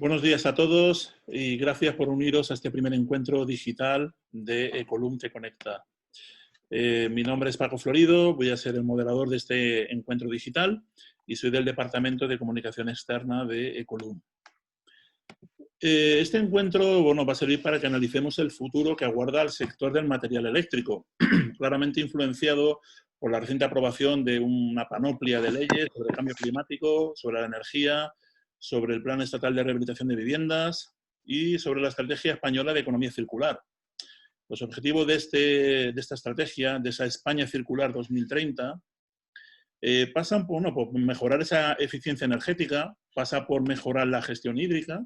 Buenos días a todos y gracias por uniros a este primer encuentro digital de Ecolum Te Conecta. Mi nombre es Paco Florido, voy a ser el moderador de este encuentro digital y soy del Departamento de Comunicación Externa de Ecolum. Este encuentro va a servir para que analicemos el futuro que aguarda al sector del material eléctrico, claramente influenciado por la reciente aprobación de una panoplia de leyes sobre el cambio climático, sobre la energía, sobre el Plan Estatal de Rehabilitación de Viviendas y sobre la Estrategia Española de Economía Circular. Los objetivos de esta estrategia, de esa España Circular 2030, pasan por mejorar esa eficiencia energética, pasa por mejorar la gestión hídrica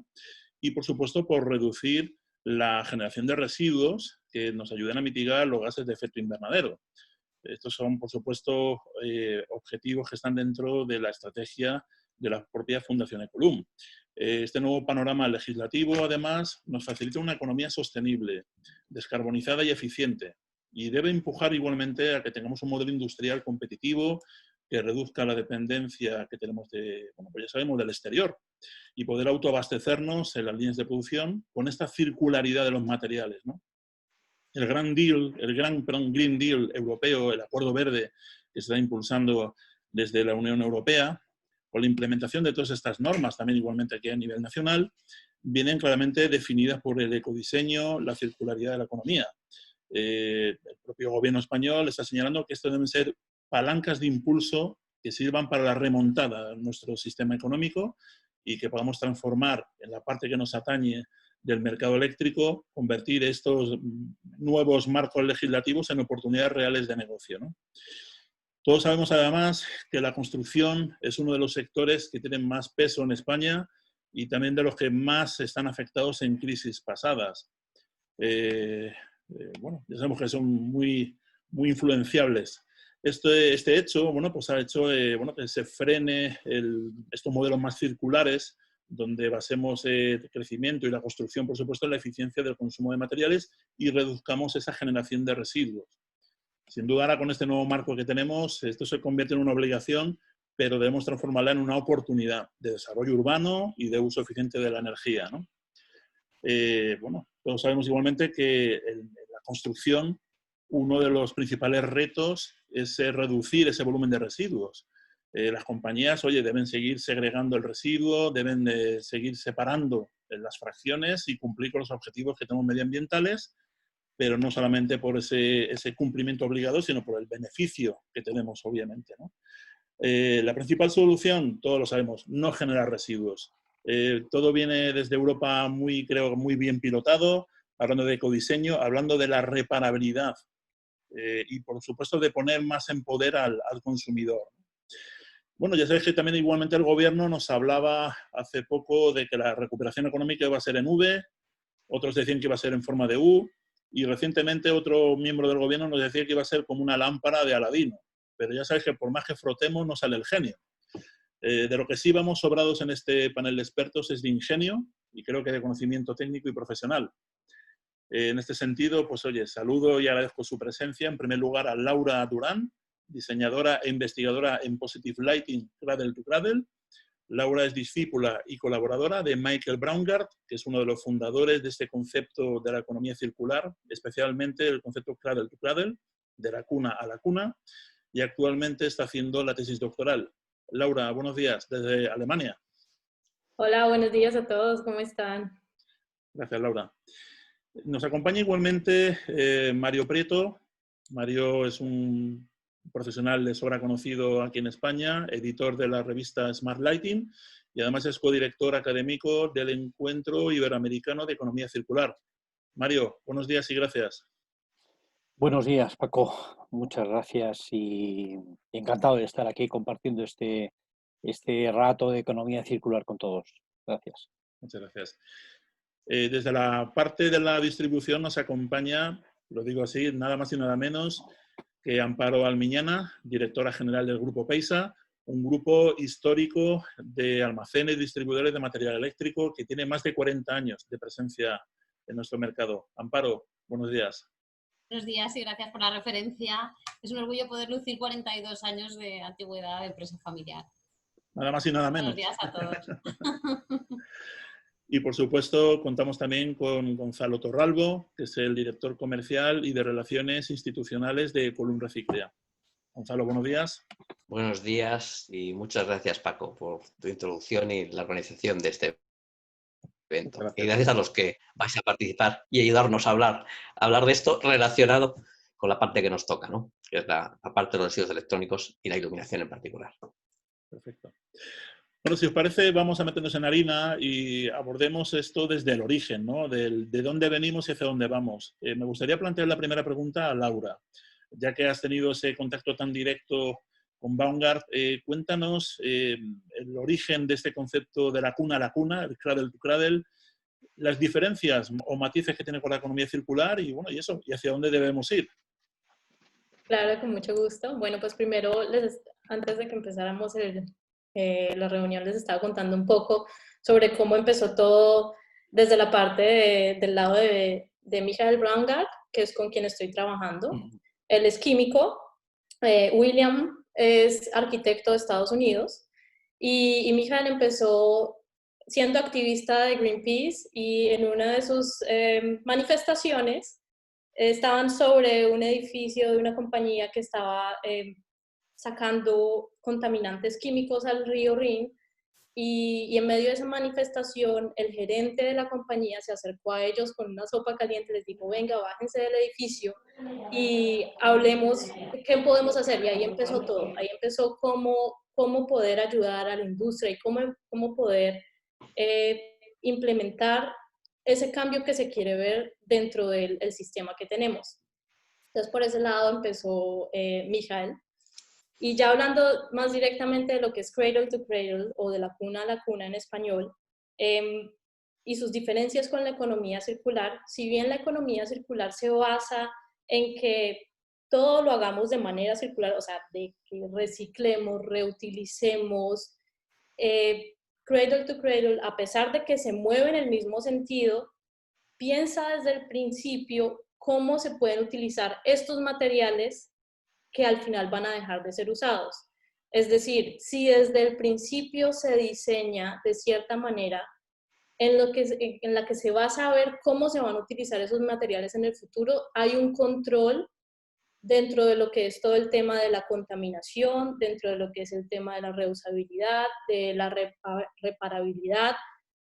y, por supuesto, por reducir la generación de residuos que nos ayuden a mitigar los gases de efecto invernadero. Estos son, por supuesto, objetivos que están dentro de la estrategia de la propia Fundación Ecolum. Este nuevo panorama legislativo, además, nos facilita una economía sostenible, descarbonizada y eficiente, y debe empujar igualmente a que tengamos un modelo industrial competitivo que reduzca la dependencia que tenemos pues ya sabemos, del exterior, y poder autoabastecernos en las líneas de producción con esta circularidad de los materiales, ¿no? El Green Deal europeo, el Acuerdo Verde que se está impulsando desde la Unión Europea, con la implementación de todas estas normas, también igualmente aquí a nivel nacional, vienen claramente definidas por el ecodiseño, la circularidad de la economía. El propio gobierno español está señalando que esto deben ser palancas de impulso que sirvan para la remontada de nuestro sistema económico y que podamos transformar en la parte que nos atañe del mercado eléctrico, convertir estos nuevos marcos legislativos en oportunidades reales de negocio, ¿no? Todos sabemos además que la construcción es uno de los sectores que tienen más peso en España y también de los que más están afectados en crisis pasadas. Bueno, ya sabemos que son muy influenciables. Este hecho, pues ha hecho que se frene estos modelos más circulares, donde basemos el crecimiento y la construcción, por supuesto, en la eficiencia del consumo de materiales y reduzcamos esa generación de residuos. Sin duda, ahora con este nuevo marco que tenemos, esto se convierte en una obligación, pero debemos transformarla en una oportunidad de desarrollo urbano y de uso eficiente de la energía, ¿no? Bueno, todos sabemos igualmente que en la construcción uno de los principales retos es reducir ese volumen de residuos. Las compañías, deben seguir segregando el residuo, deben seguir separando las fracciones y cumplir con los objetivos que tenemos medioambientales, pero no solamente por ese cumplimiento obligado, sino por el beneficio que tenemos, obviamente, ¿no? La principal solución, todos lo sabemos, no generar residuos. Todo viene desde Europa creo muy bien pilotado, hablando de ecodiseño, hablando de la reparabilidad y, por supuesto, de poner más en poder al consumidor. Bueno, ya sabéis que también igualmente el gobierno nos hablaba hace poco de que la recuperación económica iba a ser en V, otros decían que iba a ser en forma de U, y recientemente otro miembro del gobierno nos decía que iba a ser como una lámpara de Aladino. Pero ya sabéis que por más que frotemos no sale el genio. De lo que sí vamos sobrados en este panel de expertos es de ingenio y creo que de conocimiento técnico y profesional. En este sentido, pues saludo y agradezco su presencia. En primer lugar a Laura Durán, diseñadora e investigadora en Positive Lighting Cradle to Cradle. Laura es discípula y colaboradora de Michael Braungart, que es uno de los fundadores de este concepto de la economía circular, especialmente el concepto Cradle to Cradle, de la cuna a la cuna, y actualmente está haciendo la tesis doctoral. Laura, buenos días, desde Alemania. Hola, buenos días a todos, ¿cómo están? Gracias, Laura. Nos acompaña igualmente Mario Prieto. Mario es un profesional de sobra conocido aquí en España, editor de la revista Smart Lighting y además es codirector académico del Encuentro Iberoamericano de Economía Circular. Mario, buenos días y gracias. Buenos días, Paco. Muchas gracias y encantado de estar aquí compartiendo este rato de economía circular con todos. Gracias. Muchas gracias. Desde la parte de la distribución nos acompaña, lo digo así, nada más y nada menos que Amparo Almiñana, directora general del Grupo Peisa, un grupo histórico de almacenes y distribuidores de material eléctrico que tiene más de 40 años de presencia en nuestro mercado. Amparo, buenos días. Buenos días y gracias por la referencia. Es un orgullo poder lucir 42 años de antigüedad de empresa familiar. Nada más y nada menos. Buenos días a todos. Y por supuesto contamos también con Gonzalo Torralbo, que es el director comercial y de Relaciones Institucionales de Column Reciclea. Gonzalo, buenos días. Buenos días y muchas gracias, Paco, por tu introducción y la organización de este evento. Gracias. Y gracias a los que vais a participar y ayudarnos a hablar de esto relacionado con la parte que nos toca, ¿no? Que es la parte de los residuos electrónicos y la iluminación en particular. Perfecto. Bueno, si os parece, vamos a meternos en harina y abordemos esto desde el origen, ¿no? De dónde venimos y hacia dónde vamos. Me gustaría plantear la primera pregunta a Laura. Ya que has tenido ese contacto tan directo con Baumgart, cuéntanos el origen de este concepto de la cuna a la cuna, el cradle to cradle, las diferencias o matices que tiene con la economía circular y, bueno, y hacia dónde debemos ir. Claro, con mucho gusto. Bueno, pues primero, antes de que empezáramos la reunión, les estaba contando un poco sobre cómo empezó todo desde la parte del lado de Michael Baumgart, que es con quien estoy trabajando. Él es químico, William es arquitecto de Estados Unidos y Michael empezó siendo activista de Greenpeace y en una de sus manifestaciones estaban sobre un edificio de una compañía que estaba sacando contaminantes químicos al río Rin y en medio de esa manifestación el gerente de la compañía se acercó a ellos con una sopa caliente, les dijo, venga, bájense del edificio y hablemos qué podemos hacer. Y ahí empezó todo, ahí empezó cómo poder ayudar a la industria y cómo poder implementar ese cambio que se quiere ver dentro del sistema que tenemos. Entonces, por ese lado empezó Michael. Y ya hablando más directamente de lo que es cradle to cradle o de la cuna a la cuna en español, y sus diferencias con la economía circular, si bien la economía circular se basa en que todo lo hagamos de manera circular, o sea, de que reciclemos, reutilicemos, cradle to cradle, a pesar de que se mueve en el mismo sentido, piensa desde el principio cómo se pueden utilizar estos materiales que al final van a dejar de ser usados. Es decir, si desde el principio se diseña de cierta manera en la que se va a saber cómo se van a utilizar esos materiales en el futuro, hay un control dentro de lo que es todo el tema de la contaminación, dentro de lo que es el tema de la reusabilidad, de la reparabilidad,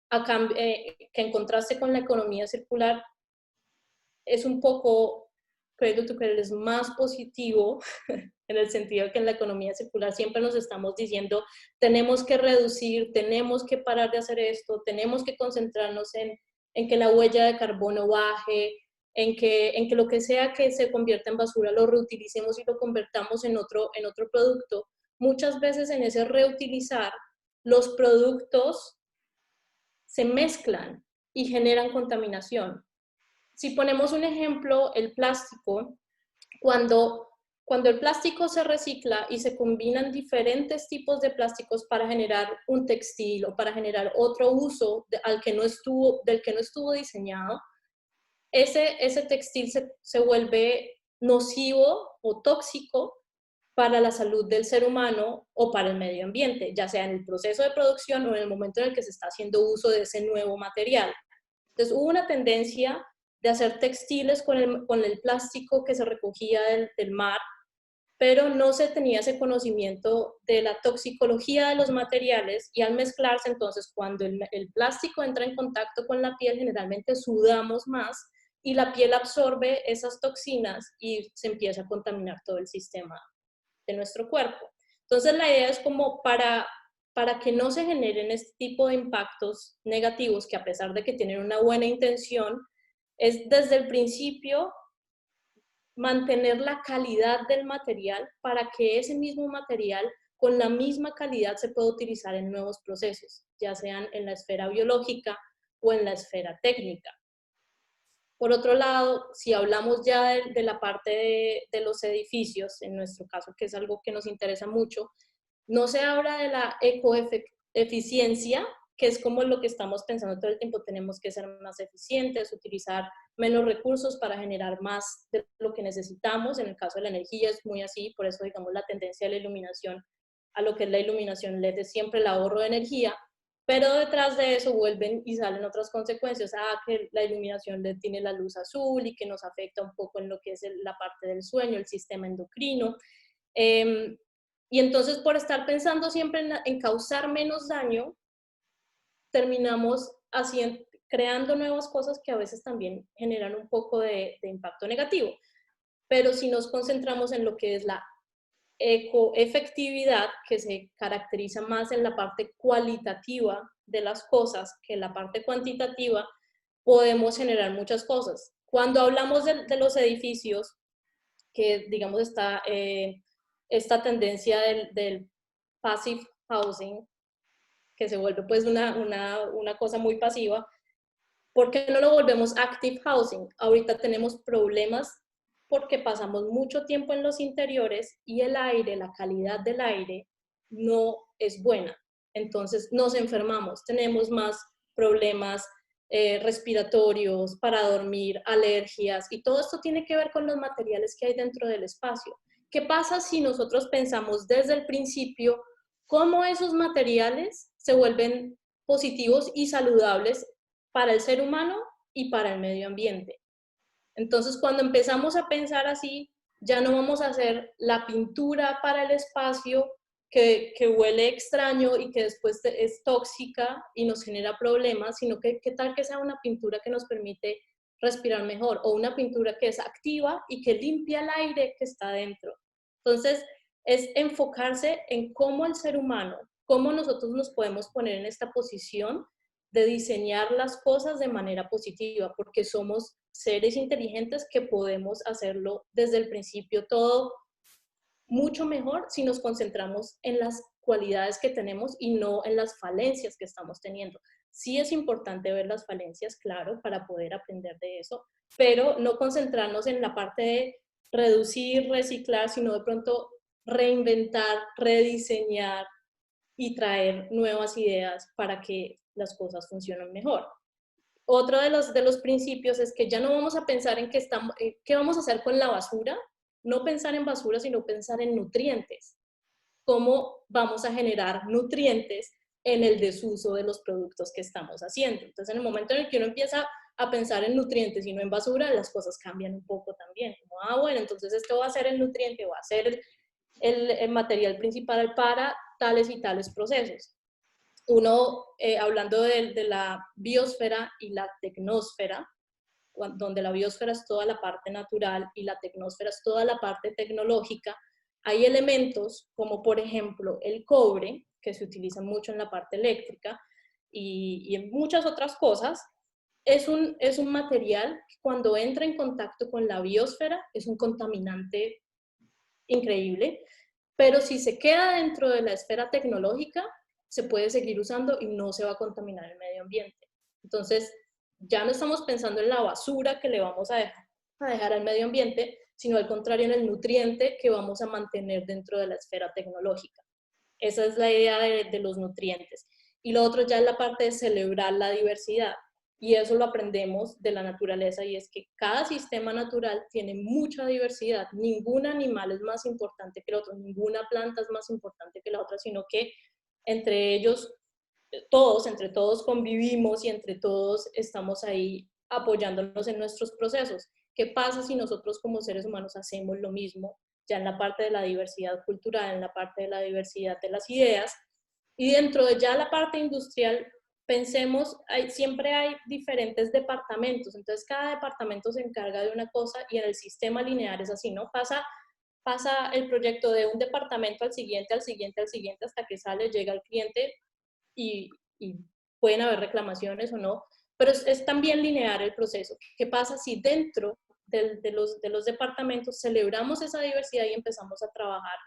que en contraste con la economía circular es un poco, cradle to cradle es más positivo en el sentido que en la economía circular siempre nos estamos diciendo tenemos que reducir, tenemos que parar de hacer esto, tenemos que concentrarnos en que la huella de carbono baje, en que lo que sea que se convierta en basura lo reutilicemos y lo convertamos en otro producto. Muchas veces en ese reutilizar los productos se mezclan y generan contaminación. Si ponemos un ejemplo, el plástico, cuando el plástico se recicla y se combinan diferentes tipos de plásticos para generar un textil o para generar otro uso del que no estuvo diseñado, ese textil se vuelve nocivo o tóxico para la salud del ser humano o para el medio ambiente, ya sea en el proceso de producción o en el momento en el que se está haciendo uso de ese nuevo material. Entonces hubo una tendencia de hacer textiles con el plástico que se recogía del mar, pero no se tenía ese conocimiento de la toxicología de los materiales y al mezclarse, entonces cuando el plástico entra en contacto con la piel, generalmente sudamos más y la piel absorbe esas toxinas y se empieza a contaminar todo el sistema de nuestro cuerpo. Entonces la idea es como para que no se generen este tipo de impactos negativos que a pesar de que tienen una buena intención, es desde el principio mantener la calidad del material para que ese mismo material con la misma calidad se pueda utilizar en nuevos procesos, ya sean en la esfera biológica o en la esfera técnica. Por otro lado, si hablamos ya de la parte de los edificios, en nuestro caso, que es algo que nos interesa mucho, no se habla de la ecoeficiencia, que es como lo que estamos pensando todo el tiempo, tenemos que ser más eficientes, utilizar menos recursos para generar más de lo que necesitamos. En el caso de la energía es muy así, por eso digamos la tendencia de la iluminación a lo que es la iluminación LED es siempre el ahorro de energía, Pero detrás de eso vuelven y salen otras consecuencias, que la iluminación LED tiene la luz azul y que nos afecta un poco en lo que es la parte del sueño, el sistema endocrino. Y entonces por estar pensando siempre en causar menos daño, terminamos creando nuevas cosas que a veces también generan un poco de impacto negativo. Pero si nos concentramos en lo que es la ecoefectividad, que se caracteriza más en la parte cualitativa de las cosas que en la parte cuantitativa, podemos generar muchas cosas. Cuando hablamos de los edificios, que digamos está esta tendencia del passive housing, que se vuelve pues una cosa muy pasiva, ¿por qué no lo volvemos active housing? Ahorita tenemos problemas porque pasamos mucho tiempo en los interiores y el aire, la calidad del aire no es buena. Entonces nos enfermamos, tenemos más problemas respiratorios, para dormir, alergias, y todo esto tiene que ver con los materiales que hay dentro del espacio. ¿Qué pasa si nosotros pensamos desde el principio cómo esos materiales se vuelven positivos y saludables para el ser humano y para el medio ambiente? Entonces, cuando empezamos a pensar así, ya no vamos a hacer la pintura para el espacio que huele extraño y que después es tóxica y nos genera problemas, sino que qué tal que sea una pintura que nos permite respirar mejor, o una pintura que es activa y que limpia el aire que está dentro. Entonces, es enfocarse en cómo el ser humano, cómo nosotros nos podemos poner en esta posición de diseñar las cosas de manera positiva, porque somos seres inteligentes que podemos hacerlo desde el principio todo mucho mejor si nos concentramos en las cualidades que tenemos y no en las falencias que estamos teniendo. Sí es importante ver las falencias, claro, para poder aprender de eso, pero no concentrarnos en la parte de reducir, reciclar, sino de pronto reinventar, rediseñar y traer nuevas ideas para que las cosas funcionen mejor. Otro de los principios es que ya no vamos a pensar en qué vamos a hacer con la basura, no pensar en basura, sino pensar en nutrientes. ¿Cómo vamos a generar nutrientes en el desuso de los productos que estamos haciendo? Entonces, en el momento en el que uno empieza a pensar en nutrientes y no en basura, las cosas cambian un poco también. Como, bueno, entonces esto va a ser el nutriente, va a ser el material principal para tales y tales procesos. Uno, hablando de la biosfera y la tecnosfera, donde la biosfera es toda la parte natural y la tecnosfera es toda la parte tecnológica, hay elementos como por ejemplo el cobre, que se utiliza mucho en la parte eléctrica y en muchas otras cosas. Es un material que cuando entra en contacto con la biosfera es un contaminante increíble, pero si se queda dentro de la esfera tecnológica, se puede seguir usando y no se va a contaminar el medio ambiente. Entonces, ya no estamos pensando en la basura que le vamos a dejar al medio ambiente, sino al contrario en el nutriente que vamos a mantener dentro de la esfera tecnológica. Esa es la idea de los nutrientes. Y lo otro ya es la parte de celebrar la diversidad. Y eso lo aprendemos de la naturaleza, y es que cada sistema natural tiene mucha diversidad. Ningún animal es más importante que el otro, ninguna planta es más importante que la otra, sino que entre ellos, entre todos convivimos y entre todos estamos ahí apoyándonos en nuestros procesos. ¿Qué pasa si nosotros como seres humanos hacemos lo mismo ya en la parte de la diversidad cultural, en la parte de la diversidad de las ideas? Y dentro de ya la parte industrial, pensemos, siempre hay diferentes departamentos, entonces cada departamento se encarga de una cosa y en el sistema lineal es así, ¿no? Pasa el proyecto de un departamento al siguiente, al siguiente, al siguiente, hasta que llega al cliente y pueden haber reclamaciones o no, pero es también lineal el proceso. ¿Qué pasa si dentro de los departamentos celebramos esa diversidad y empezamos a trabajar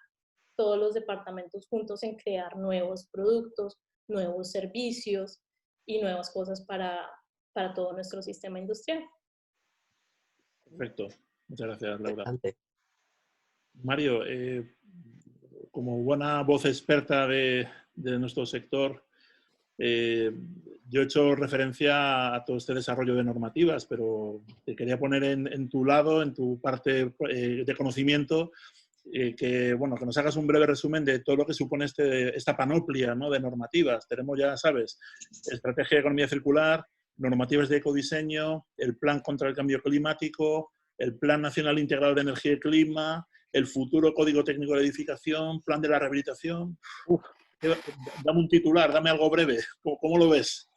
todos los departamentos juntos en crear nuevos productos, nuevos servicios y nuevas cosas para todo nuestro sistema industrial? Perfecto. Muchas gracias, Laura. Bastante. Mario, como buena voz experta de nuestro sector, yo he hecho referencia a todo este desarrollo de normativas, pero te quería poner en tu lado, en tu parte de conocimiento, bueno, que nos hagas un breve resumen de todo lo que supone esta panoplia, ¿no?, de normativas. Tenemos, ya sabes, estrategia de economía circular, normativas de ecodiseño, el plan contra el cambio climático, el plan nacional integral de energía y clima, el futuro código técnico de edificación, plan de la rehabilitación. Dame un titular, dame algo breve. ¿Cómo lo ves?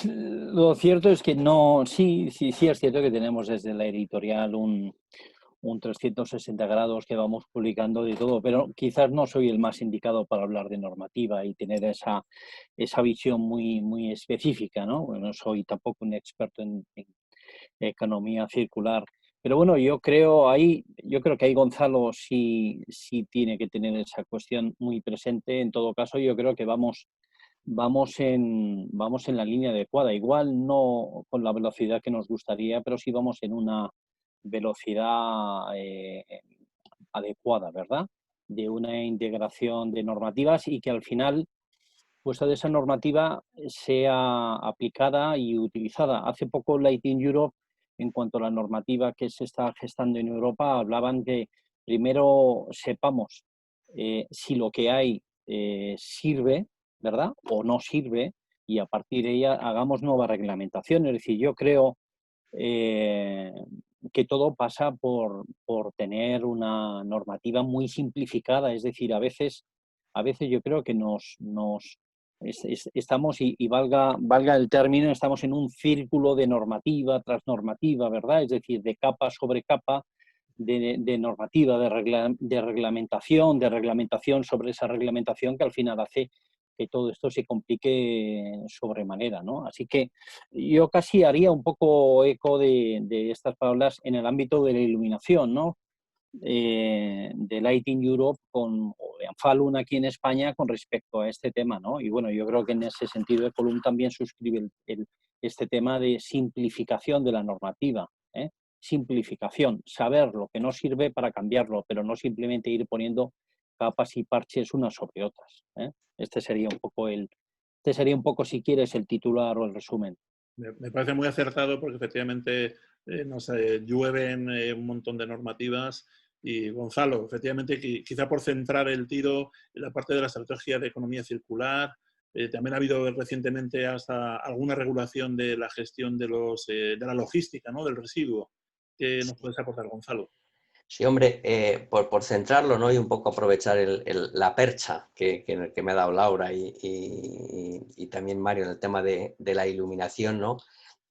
Lo cierto es que no, sí es cierto que tenemos desde la editorial un 360 grados que vamos publicando de todo, pero quizás no soy el más indicado para hablar de normativa y tener esa visión muy específica, ¿no? No soy tampoco un experto en economía circular. Pero bueno, yo creo que ahí Gonzalo sí tiene que tener esa cuestión muy presente. En todo caso, yo creo que vamos en la línea adecuada. Igual no con la velocidad que nos gustaría, pero sí vamos en una velocidad adecuada, ¿verdad? De una integración de normativas y que al final, pues toda esa normativa sea aplicada y utilizada. Hace poco Lighting Europe, en cuanto a la normativa que se está gestando en Europa, hablaban que primero sepamos si lo que hay sirve, ¿verdad? O no sirve, y a partir de ella hagamos nueva reglamentación. Es decir, yo creo que todo pasa por tener una normativa muy simplificada. Es decir, a veces yo creo que estamos, y valga el término, estamos en un círculo de normativa tras normativa, ¿verdad? Es decir, de capa sobre capa de normativa, de reglamentación sobre esa reglamentación, que al final hace que todo esto se complique sobremanera, ¿no? Así que yo casi haría un poco eco de estas palabras en el ámbito de la iluminación, ¿no? De Lighting Europe o de Anfalun aquí en España con respecto a este tema, ¿no? Y bueno, yo creo que en ese sentido Ecolum también suscribe este tema de simplificación de la normativa, ¿eh? Simplificación, saber lo que no sirve para cambiarlo, pero no simplemente ir poniendo capas y parches unas sobre otras, ¿eh? Este sería un poco, si quieres, el titular o el resumen. Me parece muy acertado porque efectivamente nos llueven un montón de normativas. Y Gonzalo, efectivamente, quizá por centrar el tiro en la parte de la estrategia de economía circular, también ha habido recientemente hasta alguna regulación de la gestión de la logística, ¿no?, del residuo. ¿Qué nos puedes aportar, Gonzalo? Sí, hombre, por centrarlo, ¿no?, y un poco aprovechar la percha que me ha dado Laura y también Mario en el tema de la iluminación, ¿no?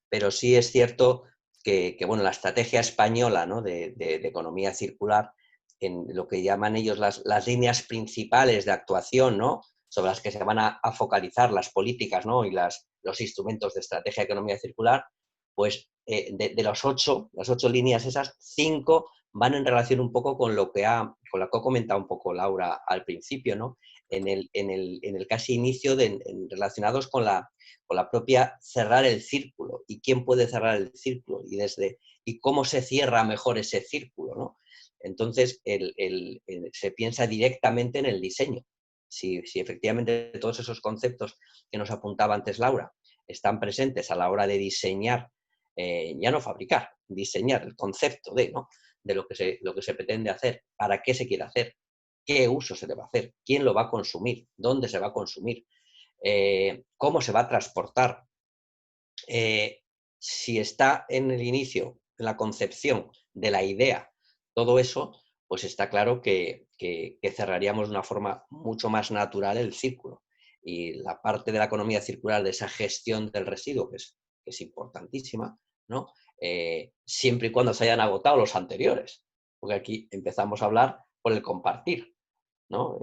Pero sí es cierto que bueno, la estrategia española, ¿no?, de economía circular, en lo que llaman ellos las líneas principales de actuación, ¿no?, sobre las que se van a focalizar las políticas, ¿no?, y los instrumentos de estrategia de economía circular, pues de las 8 líneas esas, 5 van en relación un poco con lo que ha comentado un poco Laura al principio, ¿no? En el casi inicio relacionados con la propia cerrar el círculo y quién puede cerrar el círculo y cómo se cierra mejor ese círculo, ¿no? Entonces, se piensa directamente en el diseño. Si efectivamente todos esos conceptos que nos apuntaba antes Laura están presentes a la hora de diseñar, ya no fabricar, diseñar el concepto ¿no?, de lo que se pretende hacer, para qué se quiere hacer, qué uso se le va a hacer, quién lo va a consumir, dónde se va a consumir, cómo se va a transportar. Si está en el inicio, en la concepción de la idea, todo eso, pues está claro que cerraríamos de una forma mucho más natural el círculo. Y la parte de la economía circular, de esa gestión del residuo, que es importantísima, ¿no? Siempre y cuando se hayan agotado los anteriores, porque aquí empezamos a hablar por el compartir, ¿no?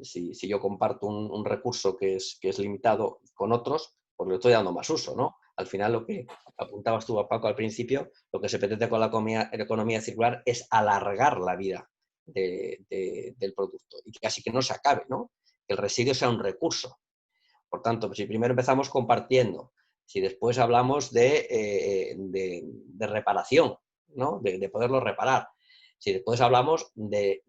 Si yo comparto un recurso que es limitado con otros, pues le estoy dando más uso, ¿no? Al final, lo que apuntabas tú, Paco, al principio, lo que se pretende con la economía circular es alargar la vida del producto y casi que no se acabe, ¿no? Que el residuo sea un recurso. Por tanto, si primero empezamos compartiendo, si después hablamos de reparación, ¿no?, de poderlo reparar, si después hablamos de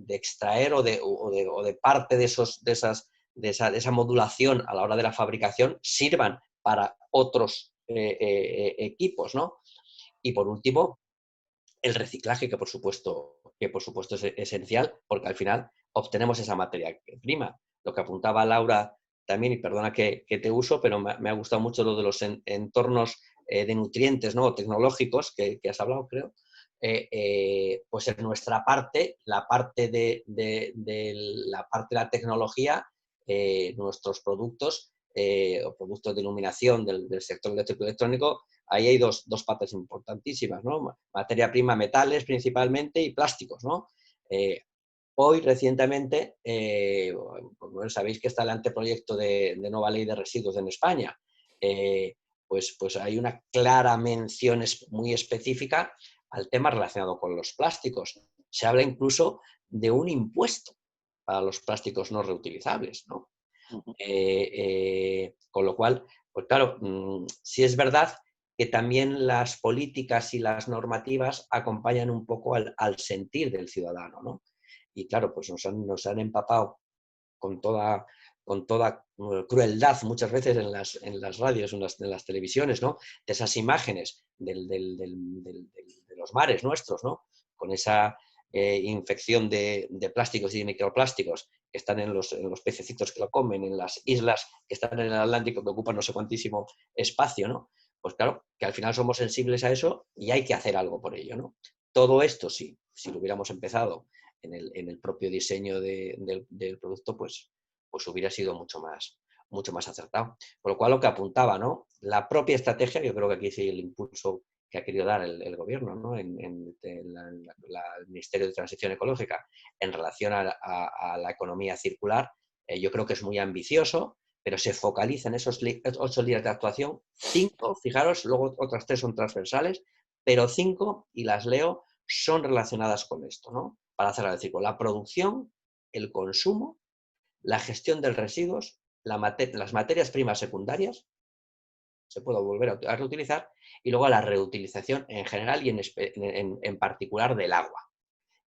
extraer o de parte de esa modulación a la hora de la fabricación sirvan para otros equipos, ¿no? Y por último, el reciclaje, que por supuesto es esencial, porque al final obtenemos esa materia prima. Lo que apuntaba Laura también, y perdona que te uso, pero me ha gustado mucho lo de los entornos de nutrientes, ¿no? Tecnológicos, que has hablado, creo. Pues en nuestra parte, la parte de la tecnología, nuestros productos o productos de iluminación del sector eléctrico y electrónico, ahí hay dos patas importantísimas, ¿no? Materia prima, metales principalmente, y plásticos, ¿no? Hoy, recientemente, bueno, sabéis que está el anteproyecto de nueva ley de residuos en España. Pues hay una clara mención muy específica al tema relacionado con los plásticos. Se habla incluso de un impuesto para los plásticos no reutilizables, ¿no? Con lo cual, pues claro, sí es verdad que también las políticas y las normativas acompañan un poco al sentir del ciudadano, ¿no? Y claro, pues nos han empapado con toda crueldad muchas veces en las radios, en las televisiones, ¿no? De esas imágenes de los mares nuestros, ¿no? Con esa infección de plásticos y de microplásticos que están en los pececitos que lo comen, en las islas que están en el Atlántico que ocupan no sé cuantísimo espacio, ¿no? Pues claro, que al final somos sensibles a eso y hay que hacer algo por ello, ¿no? Todo esto, si lo hubiéramos empezado en el propio diseño del producto, pues hubiera sido mucho más acertado. Por lo cual, lo que apuntaba, ¿no? La propia estrategia, yo creo que aquí sí el impulso que ha querido dar el gobierno, ¿no? El Ministerio de Transición Ecológica en relación a la economía circular, yo creo que es muy ambicioso, pero se focaliza en esos 8 líneas de actuación, 5, fijaros, luego otras 3 son transversales, pero 5, y las leo, son relacionadas con esto, ¿no? Para cerrar el ciclo, la producción, el consumo, la gestión de residuos, las materias primas secundarias, se puede volver a reutilizar, y luego la reutilización en general y en particular del agua,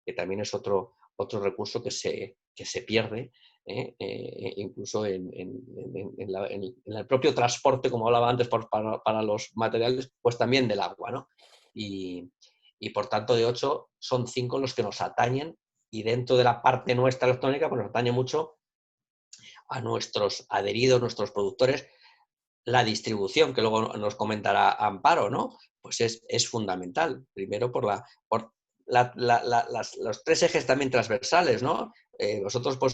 que también es otro recurso que se pierde, incluso en el propio transporte, como hablaba antes, para los materiales, pues también del agua, ¿no? Y por tanto, de 8 son 5 los que nos atañen, y dentro de la parte nuestra electrónica, pues nos atañe mucho a nuestros adheridos, nuestros productores. La distribución, que luego nos comentará Amparo, ¿no? Pues es fundamental. Primero por los 3 ejes también transversales, ¿no? Vosotros pues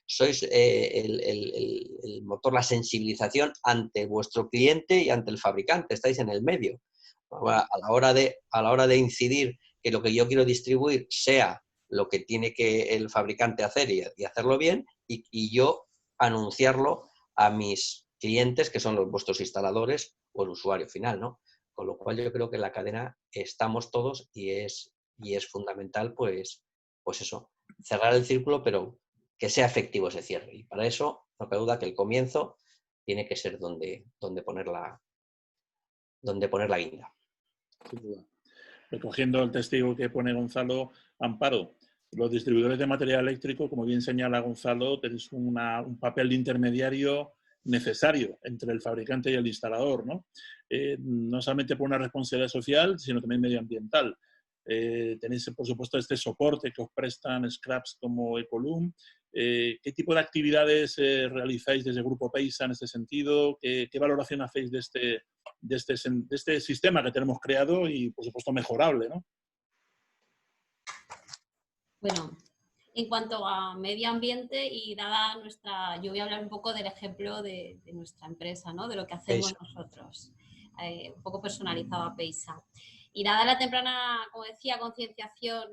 sois el motor, la sensibilización ante vuestro cliente y ante el fabricante, estáis en el medio. A la hora de incidir que lo que yo quiero distribuir sea lo que tiene que el fabricante hacer y hacerlo bien, y yo anunciarlo a mis clientes, que son vuestros instaladores o el usuario final, ¿no? Con lo cual yo creo que en la cadena estamos todos, y es fundamental, pues eso, cerrar el círculo, pero que sea efectivo ese cierre. Y para eso, no cabe duda que el comienzo tiene que ser donde poner la guinda. Sin duda. Recogiendo el testigo que pone Gonzalo, Amparo, los distribuidores de material eléctrico, como bien señala Gonzalo, tenéis un papel de intermediario necesario entre el fabricante y el instalador, ¿no? No solamente por una responsabilidad social, sino también medioambiental. Tenéis, por supuesto, este soporte que os prestan Scraps como Ecolum. ¿Qué tipo de actividades realizáis desde Grupo Peisa en este sentido? ¿Qué valoración hacéis de este sistema que tenemos creado y, por supuesto, mejorable, ¿no? Bueno, en cuanto a medio ambiente, y dada yo voy a hablar un poco del ejemplo de nuestra empresa, ¿no? De lo que hacemos nosotros, un poco personalizado a Peisa. Y dada la temprana, como decía, concienciación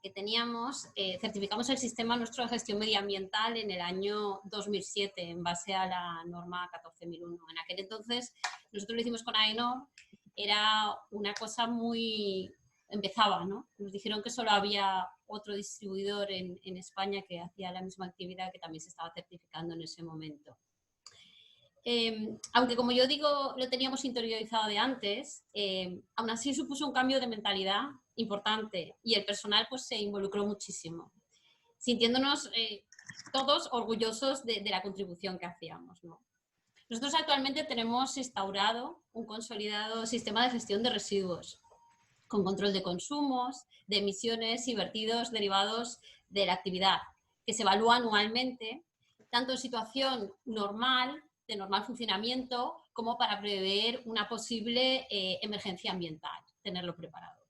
que teníamos, certificamos el sistema nuestro de gestión medioambiental en el año 2007, en base a la norma 14001. En aquel entonces, nosotros lo hicimos con AENOR, era una cosa empezaba, ¿no? Nos dijeron que solo había otro distribuidor en España que hacía la misma actividad, que también se estaba certificando en ese momento. Aunque, como yo digo, lo teníamos interiorizado de antes, aún así supuso un cambio de mentalidad importante, y el personal pues se involucró muchísimo, sintiéndonos todos orgullosos de la contribución que hacíamos, ¿no? Nosotros actualmente tenemos instaurado un consolidado sistema de gestión de residuos, con control de consumos, de emisiones y vertidos derivados de la actividad, que se evalúa anualmente, tanto en situación normal, de normal funcionamiento, como para prever una posible emergencia ambiental, tenerlo preparado.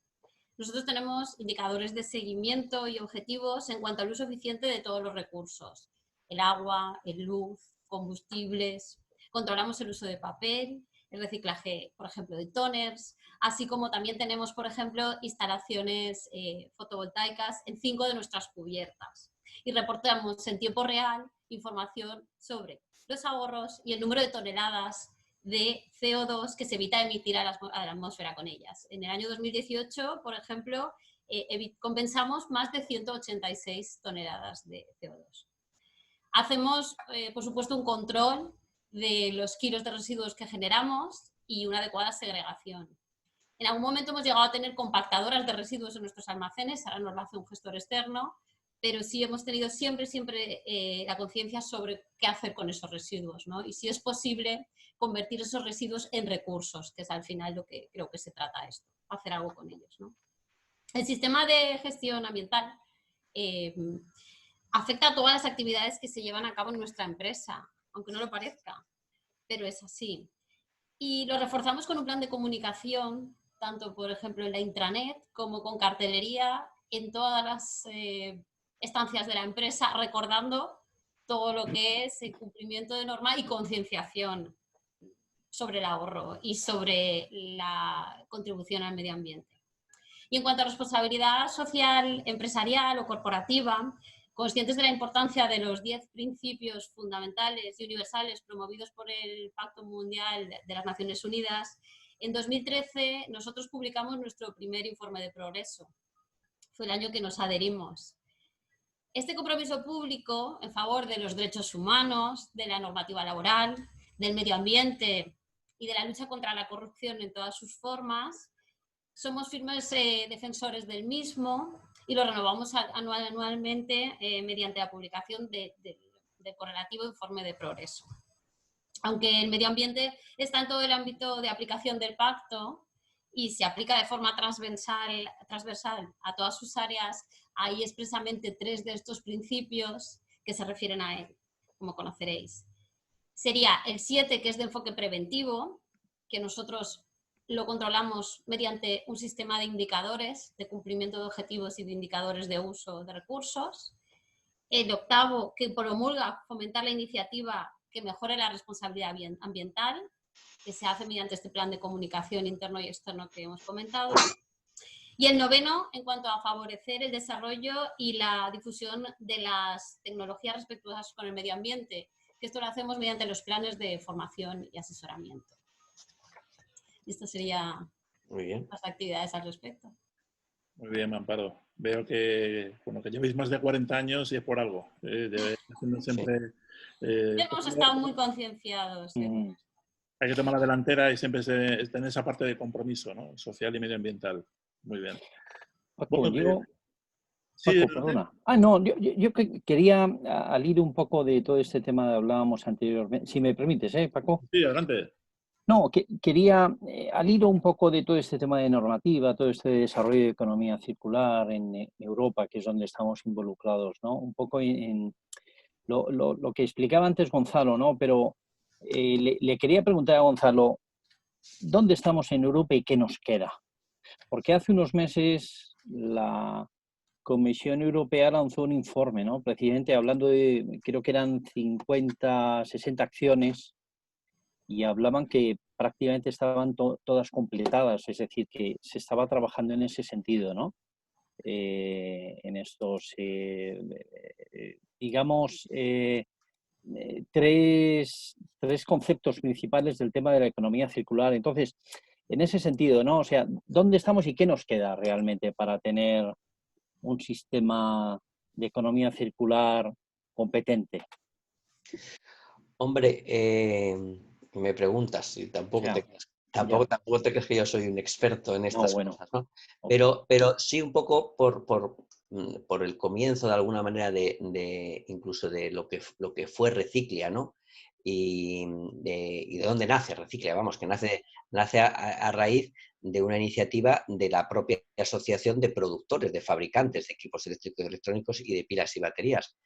Nosotros tenemos indicadores de seguimiento y objetivos en cuanto al uso eficiente de todos los recursos, el agua, el luz, combustibles, controlamos el uso de papel, el reciclaje, por ejemplo, de toners, así como también tenemos, por ejemplo, instalaciones fotovoltaicas en 5 de nuestras cubiertas y reportamos en tiempo real información sobre los ahorros y el número de toneladas de CO2 que se evita emitir a la atmósfera con ellas. En el año 2018, por ejemplo, compensamos más de 186 toneladas de CO2. Hacemos, por supuesto, un control de los kilos de residuos que generamos y una adecuada segregación. En algún momento hemos llegado a tener compactadoras de residuos en nuestros almacenes, ahora nos lo hace un gestor externo, pero sí hemos tenido siempre la conciencia sobre qué hacer con esos residuos, ¿no? Y si es posible convertir esos residuos en recursos, que es al final lo que creo que se trata esto, hacer algo con ellos, ¿no? El sistema de gestión ambiental afecta a todas las actividades que se llevan a cabo en nuestra empresa, aunque no lo parezca, pero es así. Y lo reforzamos con un plan de comunicación, tanto, por ejemplo, en la intranet como con cartelería en todas las estancias de la empresa, recordando todo lo que es el cumplimiento de normas y concienciación sobre el ahorro y sobre la contribución al medio ambiente. Y en cuanto a responsabilidad social, empresarial o corporativa, conscientes de la importancia de los 10 principios fundamentales y universales promovidos por el Pacto Mundial de las Naciones Unidas, en 2013 nosotros publicamos nuestro primer informe de progreso. Fue el año que nos adherimos. Este compromiso público en favor de los derechos humanos, de la normativa laboral, del medio ambiente y de la lucha contra la corrupción en todas sus formas, somos firmes defensores del mismo y lo renovamos anualmente mediante la publicación del correlativo informe de progreso. Aunque el medio ambiente está en todo el ámbito de aplicación del pacto y se aplica de forma transversal a todas sus áreas, hay expresamente 3 de estos principios que se refieren a él, como conoceréis. Sería el 7, que es de enfoque preventivo, que nosotros lo controlamos mediante un sistema de indicadores de cumplimiento de objetivos y de indicadores de uso de recursos. El 8, que promulga fomentar la iniciativa que mejore la responsabilidad ambiental, que se hace mediante este plan de comunicación interno y externo que hemos comentado. Y el 9, en cuanto a favorecer el desarrollo y la difusión de las tecnologías respetuosas con el medio ambiente, que esto lo hacemos mediante los planes de formación y asesoramiento. Esto sería las actividades al respecto. Muy bien, Amparo. Veo que, bueno, que llevéis más de 40 años y es por algo. Siempre, hemos estado muy concienciados. Hay que tomar la delantera y siempre tener esa parte de compromiso, ¿no? Social y medioambiental. Muy bien. Paco, bueno, Paco, perdona. No, yo quería al hilo un poco de todo este tema que hablábamos anteriormente. Si me permites, Paco. Sí, adelante. No, quería al hilo un poco de todo este tema de normativa, todo este desarrollo de economía circular en Europa, que es donde estamos involucrados, ¿no? Un poco en lo que explicaba antes Gonzalo, ¿no? Pero le quería preguntar a Gonzalo, ¿dónde estamos en Europa y qué nos queda? Porque hace unos meses la Comisión Europea lanzó un informe, ¿no? Precisamente hablando de, creo que eran 50, 60 acciones y hablaban que prácticamente estaban todas completadas, es decir, que se estaba trabajando en ese sentido, ¿no? En estos, digamos, tres conceptos principales del tema de la economía circular. Entonces, en ese sentido, ¿no? O sea, ¿dónde estamos y qué nos queda realmente para tener un sistema de economía circular competente? Hombre, me preguntas y tampoco te crees que yo soy un experto en estas cosas, ¿no? Pero sí un poco por el comienzo de alguna manera incluso de lo que fue Reciclia, ¿no? y de dónde nace Recicle, vamos, que nace a raíz de una iniciativa de la propia Asociación de Productores, de Fabricantes de Equipos Eléctricos y Electrónicos y de Pilas y Baterías,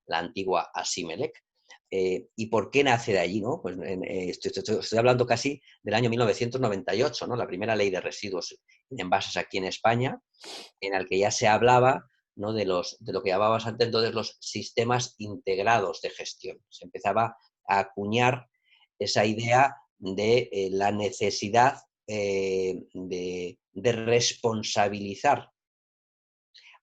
la antigua Asimelec. ¿Y por qué nace de allí? ¿No? Pues estoy hablando casi del año 1998, ¿no? La primera ley de residuos en envases aquí en España, en el que ya se hablaba, ¿no?, de lo que llamabas antes entonces los sistemas integrados de gestión. Se empezaba a acuñar esa idea de la necesidad de responsabilizar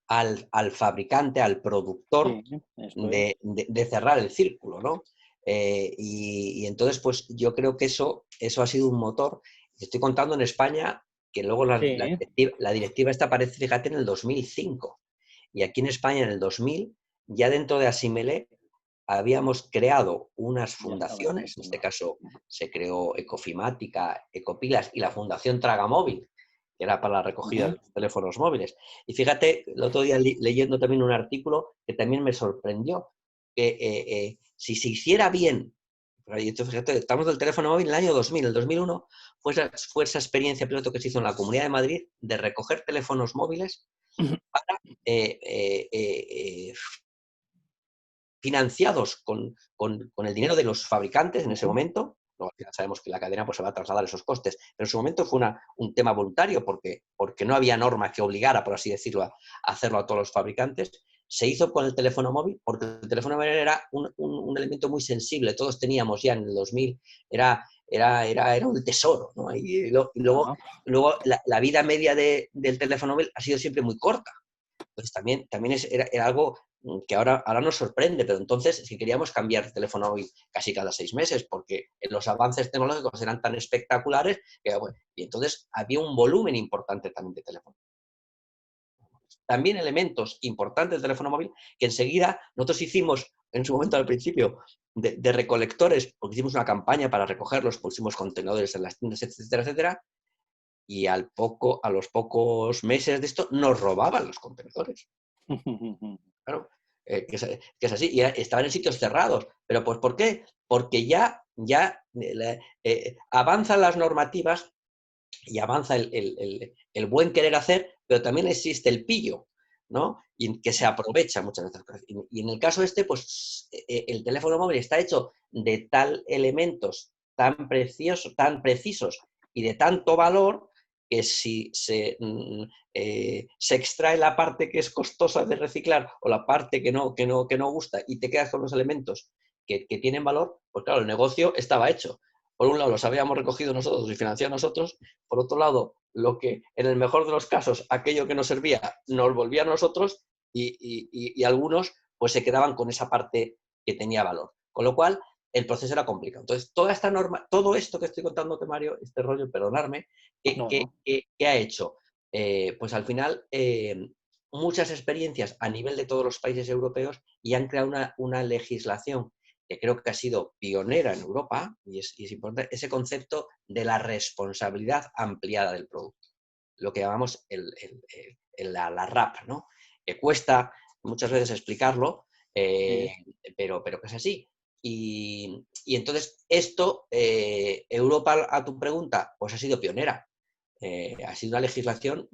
al fabricante, al productor, Sí, esto es. de cerrar el círculo, ¿no? Y entonces, pues yo creo que eso ha sido un motor. Estoy contando en España, que luego la Sí, directiva esta aparece, fíjate, en el 2005. Y aquí en España, en el 2000, ya dentro de Asimele, habíamos creado unas ya estaba fundaciones, en este estipulado. caso se creó Ecofimática, Ecopilas y la Fundación Tragamóvil, que era para la recogida de los teléfonos móviles. Y fíjate, el otro día leyendo también un artículo que también me sorprendió, que si se hiciera bien, fíjate, estamos del teléfono móvil en el año 2000, el 2001 fue esa experiencia piloto que se hizo en la Comunidad de Madrid de recoger teléfonos móviles para financiados con el dinero de los fabricantes en ese momento. Luego, al final sabemos que la cadena pues, se va a trasladar esos costes, pero en su momento fue un tema voluntario porque no había norma que obligara, por así decirlo, a hacerlo a todos los fabricantes. Se hizo con el teléfono móvil porque el teléfono móvil era un elemento muy sensible. Todos teníamos ya en el 2000, era un tesoro, ¿no? Y luego la vida media del teléfono móvil ha sido siempre muy corta. Entonces también era algo que ahora nos sorprende, pero entonces si queríamos cambiar de teléfono móvil casi cada 6 meses, porque los avances tecnológicos eran tan espectaculares, bueno, y entonces había un volumen importante también de teléfono. También elementos importantes del teléfono móvil que enseguida nosotros hicimos, en su momento al principio, de recolectores, porque hicimos una campaña para recogerlos, pusimos contenedores en las tiendas, etcétera, etcétera, y a los pocos meses de esto nos robaban los contenedores. Claro, que es así, y estaban en sitios cerrados. ¿Pero pues por qué? Porque ya avanzan las normativas y avanza el buen querer hacer, pero también existe el pillo, ¿no? Y que se aprovecha muchas veces. Y en el caso este, pues el teléfono móvil está hecho de tal elementos tan preciosos, tan precisos y de tanto valor que si se extrae la parte que es costosa de reciclar o la parte que no gusta y te quedas con los elementos que tienen valor, pues claro, el negocio estaba hecho. Por un lado los habíamos recogido nosotros y financiado nosotros, por otro lado, lo que en el mejor de los casos, aquello que nos servía, nos volvía a nosotros y algunos pues se quedaban con esa parte que tenía valor. Con lo cual, el proceso era complicado. Entonces, toda esta norma, todo esto que estoy contándote, Mario, este rollo, perdonarme, ¿qué ha hecho? Pues al final, muchas experiencias a nivel de todos los países europeos y han creado una legislación que creo que ha sido pionera en Europa, y es importante, ese concepto de la responsabilidad ampliada del producto, lo que llamamos la RAP, ¿no? Que cuesta muchas veces explicarlo, pero que es así. Y entonces esto, Europa, a tu pregunta, pues ha sido pionera. Ha sido una legislación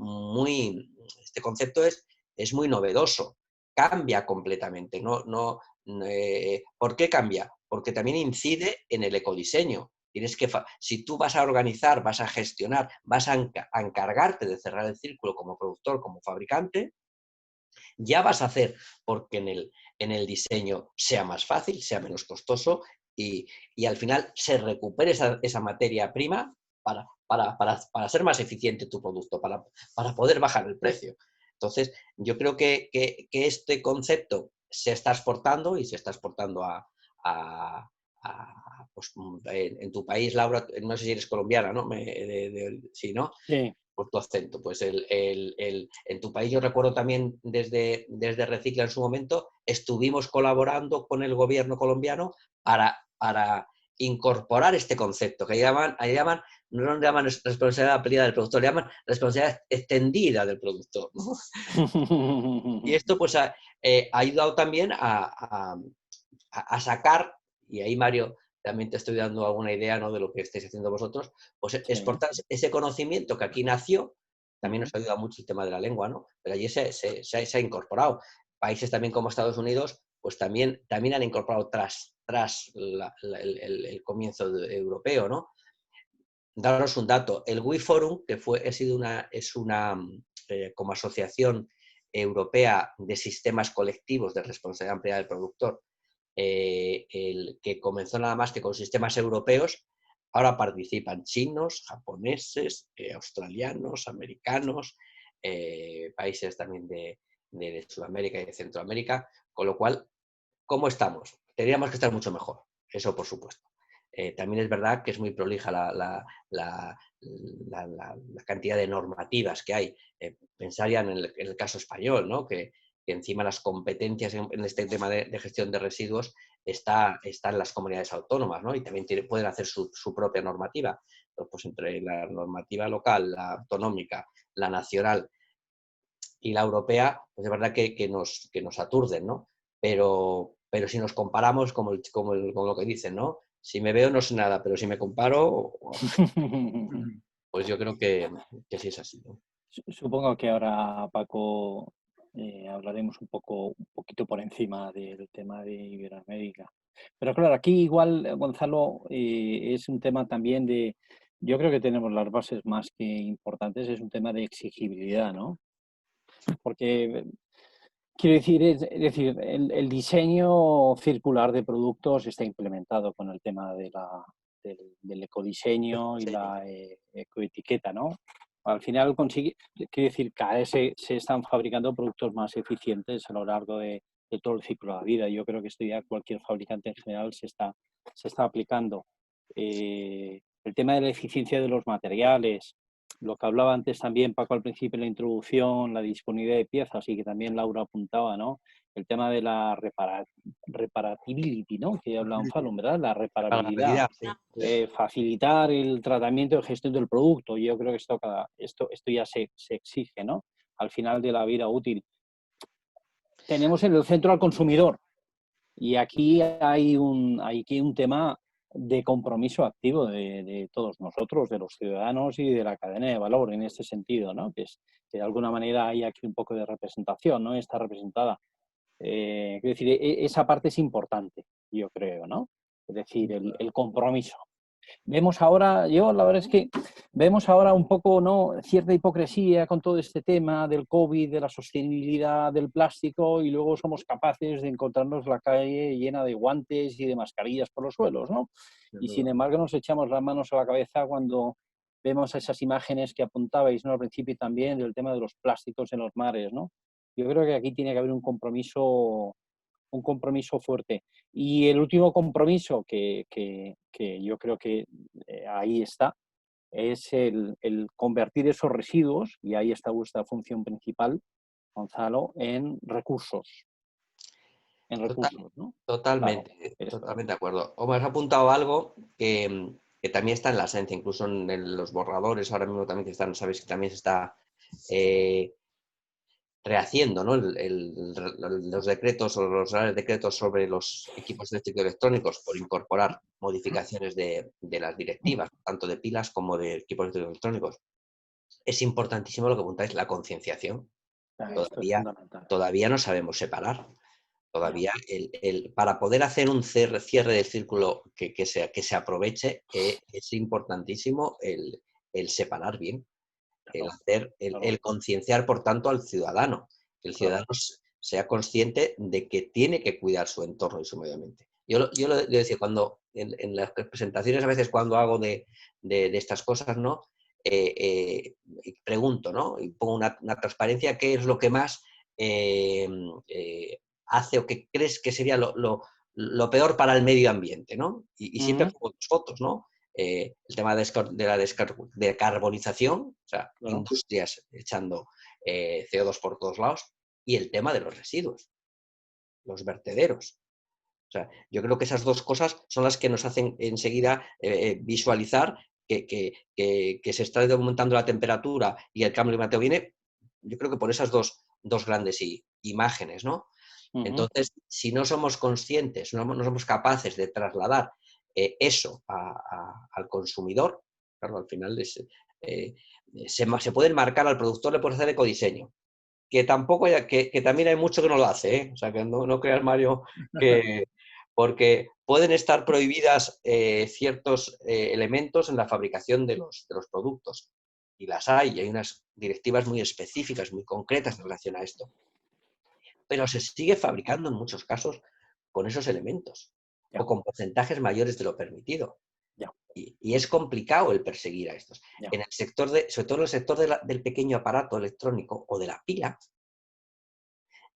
este concepto es muy novedoso, cambia completamente. ¿Por qué cambia? Porque también incide en el ecodiseño. Si tú vas a organizar, vas a gestionar, vas a encargarte de cerrar el círculo como productor, como fabricante, ya vas a hacer porque en el diseño sea más fácil, sea menos costoso y al final se recupere esa materia prima para ser más eficiente tu producto, para poder bajar el precio. Entonces, yo creo que este concepto se está exportando y se está exportando pues, en tu país, Laura, no sé si eres colombiana, ¿no? Sí, ¿no? Sí. Por tu acento. Pues en tu país yo recuerdo también desde Recicla en su momento, estuvimos colaborando con el gobierno colombiano para incorporar este concepto, que ahí llaman no lo llaman responsabilidad ampliada del productor, le llaman responsabilidad extendida del productor, ¿no? Y esto pues ha ayudado también a sacar y ahí, Mario, también te estoy dando alguna idea, ¿no?, de lo que estáis haciendo vosotros, pues exportar ese conocimiento que aquí nació. También nos ayuda mucho el tema de la lengua, ¿no? Pero allí se ha incorporado. Países también como Estados Unidos, pues también han incorporado tras el comienzo europeo, ¿no? Daros un dato, el WI Forum, que es una como asociación europea de sistemas colectivos de responsabilidad ampliada del productor, el que comenzó nada más que con sistemas europeos, ahora participan chinos, japoneses, australianos, americanos, países también de Sudamérica y de Centroamérica, con lo cual, ¿cómo estamos? Tendríamos que estar mucho mejor, eso por supuesto. También es verdad que es muy prolija la cantidad de normativas que hay. Pensar ya en el caso español, ¿no?, que encima las competencias en este tema de gestión de residuos están en las comunidades autónomas, ¿no? Y también pueden hacer su propia normativa. Entonces, pues entre la normativa local, la autonómica, la nacional y la europea, pues es verdad que nos aturden, ¿no? Pero si nos comparamos, como lo que dicen, ¿no? Si me veo no sé nada, pero si me comparo, pues yo creo que sí es así, ¿no? Supongo que ahora, Paco, hablaremos un poquito por encima del tema de Iberoamérica. Pero claro, aquí igual, Gonzalo, es un tema también yo creo que tenemos las bases más que importantes, es un tema de exigibilidad, ¿no? Porque quiero decir, es decir, el diseño circular de productos está implementado con el tema del ecodiseño y la ecoetiqueta, ¿no? Al final quiero decir, cada vez se están fabricando productos más eficientes a lo largo de todo el ciclo de la vida. Yo creo que esto ya cualquier fabricante en general se está aplicando. El tema de la eficiencia de los materiales, lo que hablaba antes también Paco al principio en la introducción, la disponibilidad de piezas y que también Laura apuntaba, ¿no? El tema de la reparability, ¿no? Que ya hablaba Fallon, ¿verdad? La reparabilidad, Sí. facilitar el tratamiento y gestión del producto. Yo creo que esto ya se exige, ¿no? Al final de la vida útil. Tenemos en el centro al consumidor y aquí hay un tema de compromiso activo de todos nosotros, de los ciudadanos y de la cadena de valor en este sentido, ¿no? Que de alguna manera hay aquí un poco de representación, ¿no? Está representada. Es decir, esa parte es importante, yo creo, ¿no? Es decir, el compromiso. Vemos ahora, la verdad es que vemos ahora un poco, ¿no?, cierta hipocresía con todo este tema del COVID, de la sostenibilidad del plástico, y luego somos capaces de encontrarnos la calle llena de guantes y de mascarillas por los suelos, ¿no? Y sin embargo nos echamos las manos a la cabeza cuando vemos esas imágenes que apuntabais, ¿no?, al principio también del tema de los plásticos en los mares, ¿no? Yo creo que aquí tiene que haber un compromiso fuerte. Y el último compromiso que yo creo que ahí está, es el convertir esos residuos, y ahí está vuestra función principal, Gonzalo, en recursos. ¿No? Totalmente, Claro, totalmente de acuerdo. O me has apuntado algo que también está en la esencia, incluso en los borradores, ahora mismo también sabéis que también se está rehaciendo, ¿no?, los decretos o los reales decretos sobre los equipos eléctricos electrónicos, por incorporar modificaciones de las directivas, tanto de pilas como de equipos eléctricos electrónicos. Es importantísimo lo que apuntáis, la concienciación. esto es fundamental. Todavía no sabemos separar. Todavía para poder hacer un cierre del círculo que se aproveche, es importantísimo el separar bien. El concienciar, por tanto, al ciudadano. Que el ciudadano sea consciente de que tiene que cuidar su entorno y su medio ambiente. Yo lo decía cuando en las presentaciones, a veces cuando hago de estas cosas, ¿no? Pregunto, ¿no? Y pongo una transparencia, ¿qué es lo que más hace o qué crees que sería lo peor para el medio ambiente, ¿no? Y siempre pongo dos fotos, ¿no? El tema de la decarbonización, o sea, industrias echando CO2 por todos lados, y el tema de los residuos, los vertederos. O sea, yo creo que esas dos cosas son las que nos hacen enseguida visualizar que se está aumentando la temperatura y el cambio climático viene, yo creo que por esas dos grandes imágenes, ¿no? Entonces, si no somos conscientes, no somos capaces de trasladar eso al consumidor, claro, al final se puede enmarcar al productor, le puede hacer ecodiseño, que tampoco que también hay mucho que no lo hace, ¿eh? O sea, que no creas, Mario, que porque pueden estar prohibidas ciertos elementos en la fabricación de los productos, y las hay, y hay unas directivas muy específicas, muy concretas en relación a esto, pero se sigue fabricando en muchos casos con esos elementos o con porcentajes mayores de lo permitido. Y es complicado el perseguir a estos. En el sector sobre todo en el sector del pequeño aparato electrónico o de la pila,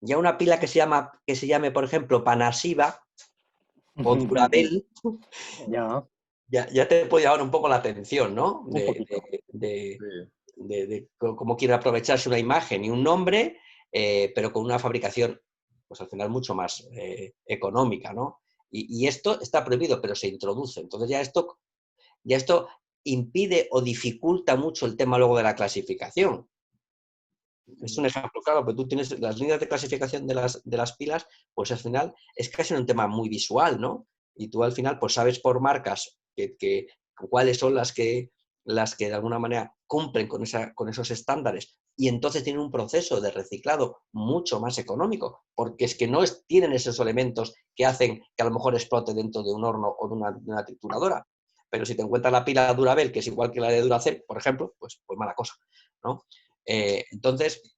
ya una pila que se llame, por ejemplo, Panasiva o Durabel, ya te puede llamar un poco la atención, ¿no? De cómo quiere aprovecharse una imagen y un nombre, pero con una fabricación, pues al final mucho más económica, ¿no? Y esto está prohibido, pero se introduce. Entonces ya esto impide o dificulta mucho el tema luego de la clasificación. Es un ejemplo claro, pero tú tienes las líneas de clasificación de las pilas, pues al final es casi un tema muy visual, ¿no? Y tú al final pues sabes por marcas cuáles son las que de alguna manera cumplen con esos estándares, y entonces tienen un proceso de reciclado mucho más económico, porque es que no tienen esos elementos que hacen que a lo mejor explote dentro de un horno o de una trituradora. Pero si te encuentras la pila Durabel, que es igual que la de Duracell, por ejemplo, pues mala cosa, ¿no? Entonces,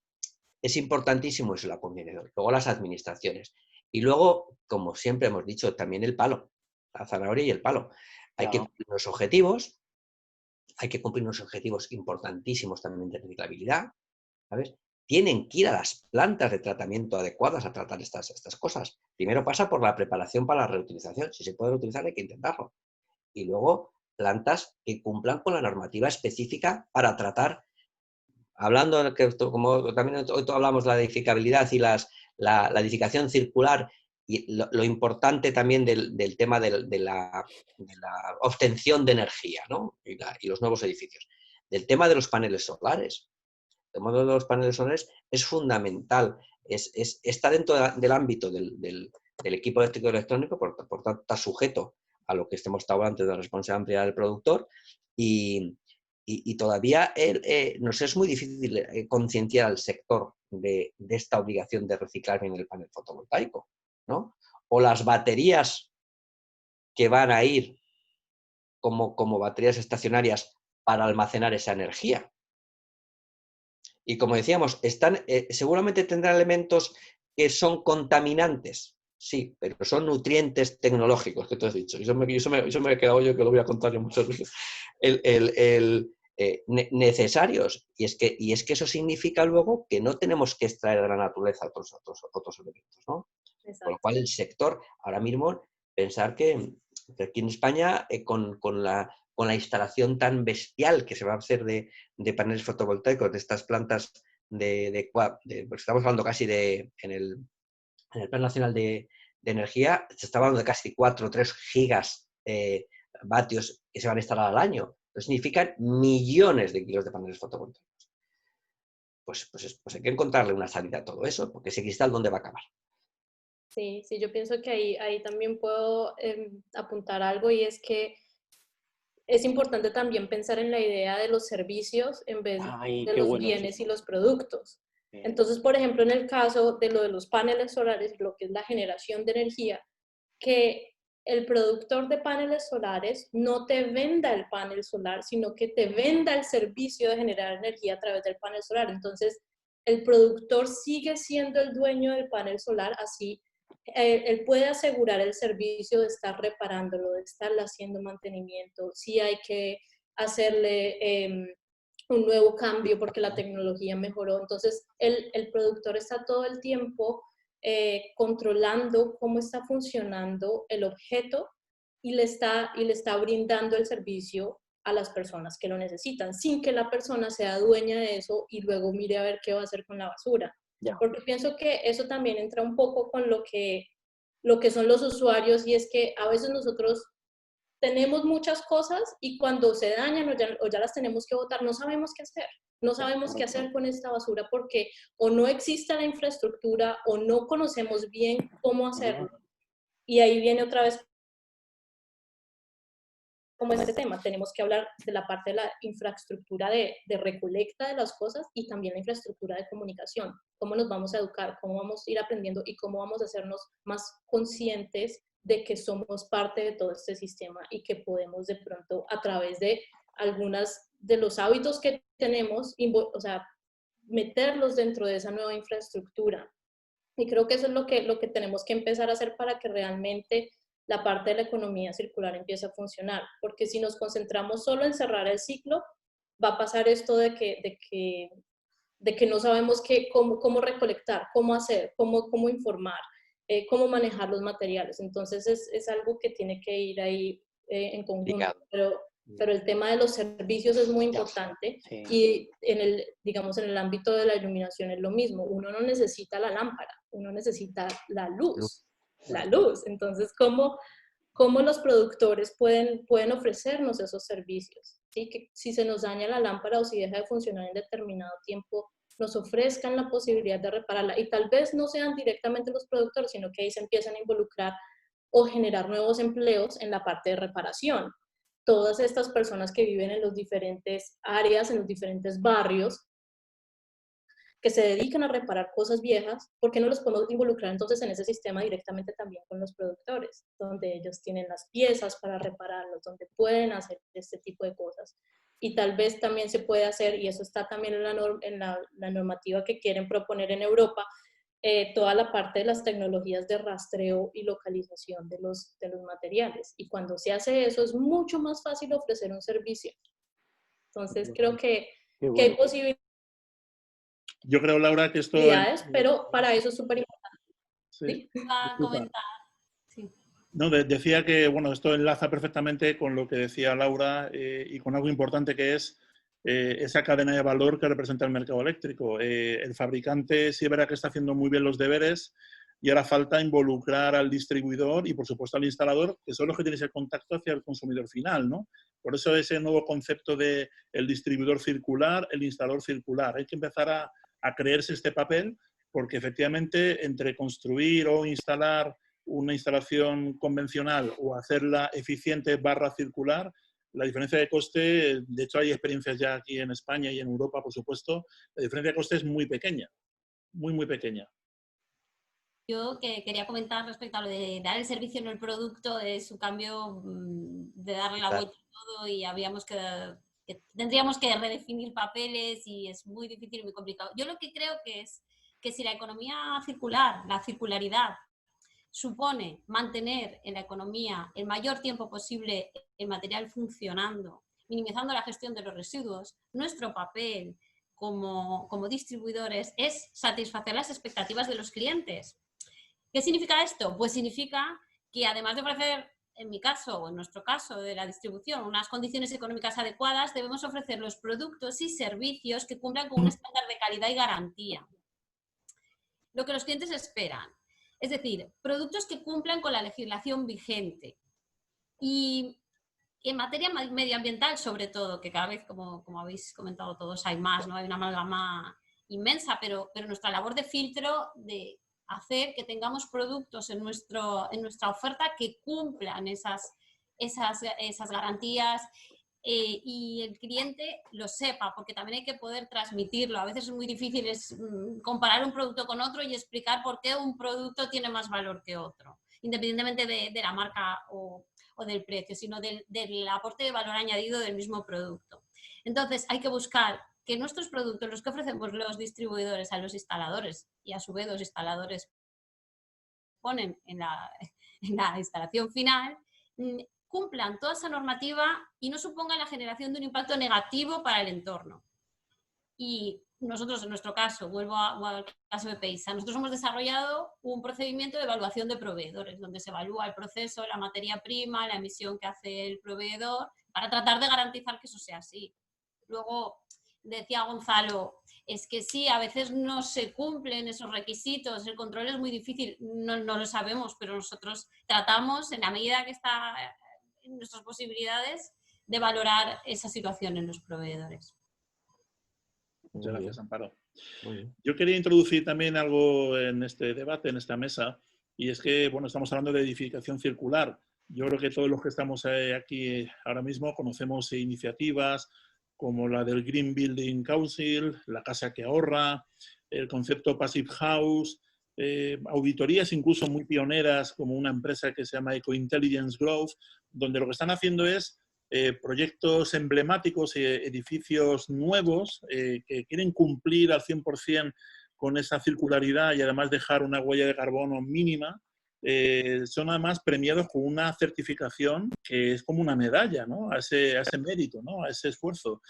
es importantísimo eso, el contenedor. Luego las administraciones. Y luego, como siempre hemos dicho, también el palo, la zanahoria y el palo. Hay que cumplir unos objetivos, hay que cumplir unos objetivos importantísimos también de reciclabilidad, ¿sabes? Tienen que ir a las plantas de tratamiento adecuadas a tratar estas cosas. Primero pasa por la preparación para la reutilización. Si se puede reutilizar, hay que intentarlo. Y luego, plantas que cumplan con la normativa específica para tratar. Hablando, como también hoy hablamos de la edificabilidad y la edificación circular, y lo importante también del tema de la obtención de energía, ¿no? Y los nuevos edificios. Del tema de los paneles solares. El tema de los paneles solares es fundamental. Está dentro del ámbito del equipo eléctrico electrónico, por tanto está sujeto a lo que estemos hablando antes de la responsabilidad del productor, y todavía nos es muy difícil concienciar al sector de esta obligación de reciclar bien el panel fotovoltaico, ¿no? O las baterías que van a ir como baterías estacionarias para almacenar esa energía. Y como decíamos, seguramente tendrán elementos que son contaminantes, sí, pero son nutrientes tecnológicos, que tú has dicho. Eso me he quedado yo, que lo voy a contar yo muchas veces. Necesarios. Y es que eso significa luego que no tenemos que extraer de la naturaleza otros elementos, ¿no? Exacto. Por lo cual el sector, ahora mismo, pensar que aquí en España, con la instalación tan bestial que se va a hacer de paneles fotovoltaicos, de estas plantas pues estamos hablando casi en el Plan Nacional de Energía, se está hablando de casi 4 o 3 gigas vatios que se van a instalar al año. Eso significan millones de kilos de paneles fotovoltaicos. Pues hay que encontrarle una salida a todo eso, porque ese cristal, ¿dónde va a acabar? Sí, yo pienso que ahí también puedo apuntar algo, y es que es importante también pensar en la idea de los servicios en vez de los bienes y los productos. Entonces, por ejemplo, en el caso de lo de los paneles solares, lo que es la generación de energía, que el productor de paneles solares no te venda el panel solar, sino que te venda el servicio de generar energía a través del panel solar. Entonces, el productor sigue siendo el dueño del panel solar, así él puede asegurar el servicio de estar reparándolo, de estarle haciendo mantenimiento. Si hay que hacerle un nuevo cambio porque la tecnología mejoró. Entonces, el productor está todo el tiempo controlando cómo está funcionando el objeto, y le está brindando el servicio a las personas que lo necesitan, sin que la persona sea dueña de eso y luego mire a ver qué va a hacer con la basura. Porque pienso que eso también entra un poco con lo que son los usuarios, y es que a veces nosotros tenemos muchas cosas y cuando se dañan o ya las tenemos que botar, no sabemos qué hacer. No sabemos qué hacer con esta basura porque o no existe la infraestructura o no conocemos bien cómo hacerlo. Y ahí viene otra vez como este tema, tenemos que hablar de la parte de la infraestructura de recolecta de las cosas y también la infraestructura de comunicación. Cómo nos vamos a educar, cómo vamos a ir aprendiendo y cómo vamos a hacernos más conscientes de que somos parte de todo este sistema y que podemos de pronto a través de algunas de los hábitos que tenemos, o sea, meterlos dentro de esa nueva infraestructura. Y creo que eso es lo que tenemos que empezar a hacer para que realmente la parte de la economía circular empiece a funcionar. Porque si nos concentramos solo en cerrar el ciclo, va a pasar esto de que no sabemos cómo recolectar, cómo hacer, cómo informar, cómo manejar los materiales. Entonces es algo que tiene que ir ahí en conjunto. Pero el tema de los servicios es muy importante y digamos, en el ámbito de la iluminación es lo mismo. Uno no necesita la lámpara, uno necesita la luz. Entonces, ¿cómo los productores pueden ofrecernos esos servicios? ¿Sí? Que si se nos daña la lámpara o si deja de funcionar en determinado tiempo, nos ofrezcan la posibilidad de repararla. Y tal vez no sean directamente los productores, sino que ahí se empiezan a involucrar o generar nuevos empleos en la parte de reparación. Todas estas personas que viven en las diferentes áreas, en los diferentes barrios, que se dedican a reparar cosas viejas, ¿por qué no los podemos involucrar entonces en ese sistema directamente también con los productores? Donde ellos tienen las piezas para repararlos, donde pueden hacer este tipo de cosas. Y tal vez también se puede hacer, y eso está también en la normativa que quieren proponer en Europa, toda la parte de las tecnologías de rastreo y localización de los materiales. Y cuando se hace eso, es mucho más fácil ofrecer un servicio. Entonces, creo que hay posibilidades. Yo creo, Laura, que esto... Pero para eso es súper importante. Sí. A comentar. Sí. No, decía que, bueno, esto enlaza perfectamente con lo que decía Laura y con algo importante que es esa cadena de valor que representa el mercado eléctrico. El fabricante sí verá que está haciendo muy bien los deberes y ahora falta involucrar al distribuidor y, por supuesto, al instalador, que son los que tienen ese contacto hacia el consumidor final, ¿no? Por eso ese nuevo concepto de el distribuidor circular, el instalador circular. Hay que empezar a creerse este papel porque, efectivamente, entre construir o instalar una instalación convencional o hacerla eficiente / circular, la diferencia de coste, de hecho hay experiencias ya aquí en España y en Europa, por supuesto, la diferencia de coste es muy pequeña, muy pequeña. Yo que quería comentar respecto a lo de dar el servicio en el producto, es un cambio de darle la vuelta a todo y tendríamos que redefinir papeles y es muy difícil y muy complicado. Yo lo que creo que es que si la economía circular, la circularidad, supone mantener en la economía el mayor tiempo posible el material funcionando, minimizando la gestión de los residuos, nuestro papel como distribuidores es satisfacer las expectativas de los clientes. ¿Qué significa esto? Pues significa que además de ofrecer, en mi caso o en nuestro caso de la distribución, unas condiciones económicas adecuadas, debemos ofrecer los productos y servicios que cumplan con un estándar de calidad y garantía. Lo que los clientes esperan. Es decir, productos que cumplan con la legislación vigente. Y en materia medioambiental, sobre todo, que cada vez, como habéis comentado todos, hay más, ¿no? Hay una amalgama inmensa, pero nuestra labor de filtro, de hacer que tengamos productos en nuestra oferta que cumplan esas garantías y el cliente lo sepa, porque también hay que poder transmitirlo. A veces es muy difícil comparar un producto con otro y explicar por qué un producto tiene más valor que otro, independientemente de la marca o del precio, sino del aporte de valor añadido del mismo producto. Entonces hay que buscar que nuestros productos, los que ofrecemos los distribuidores a los instaladores y a su vez los instaladores ponen en la instalación final, cumplan toda esa normativa y no supongan la generación de un impacto negativo para el entorno. Y nosotros, en nuestro caso, vuelvo al caso de Peisa, nosotros hemos desarrollado un procedimiento de evaluación de proveedores, donde se evalúa el proceso, la materia prima, la emisión que hace el proveedor, para tratar de garantizar que eso sea así. Luego, decía Gonzalo, es que sí, a veces no se cumplen esos requisitos, el control es muy difícil, no lo sabemos, pero nosotros tratamos, en la medida que está en nuestras posibilidades de valorar esa situación en los proveedores. Muchas gracias, Amparo. Muy bien. Yo quería introducir también algo en este debate, en esta mesa, y es que, bueno, estamos hablando de edificación circular. Yo creo que todos los que estamos aquí ahora mismo conocemos iniciativas como la del Green Building Council, la casa que ahorra, el concepto Passive House, auditorías incluso muy pioneras como una empresa que se llama Eco-Intelligence Growth, donde lo que están haciendo es proyectos emblemáticos, edificios nuevos que quieren cumplir al 100% con esa circularidad y además dejar una huella de carbono mínima. Son además premiados con una certificación que es como una medalla, ¿no? a ese mérito, ¿no? A ese esfuerzo.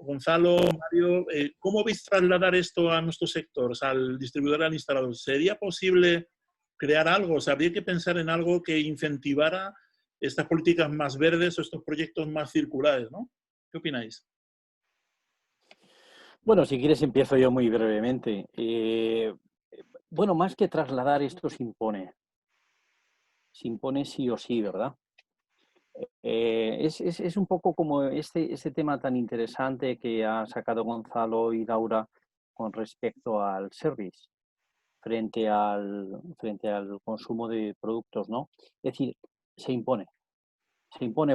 Gonzalo, Mario, ¿cómo veis trasladar esto a nuestro sector, al distribuidor, al instalador? ¿Sería posible crear algo? O sea, habría que pensar en algo que incentivara estas políticas más verdes o estos proyectos más circulares, ¿no? ¿Qué opináis? Bueno, si quieres empiezo yo muy brevemente. Bueno, más que trasladar esto se impone. Se impone sí o sí, ¿verdad? Es un poco como este tema tan interesante que ha sacado Gonzalo y Laura con respecto al service frente al consumo de productos, ¿no? Es decir, se impone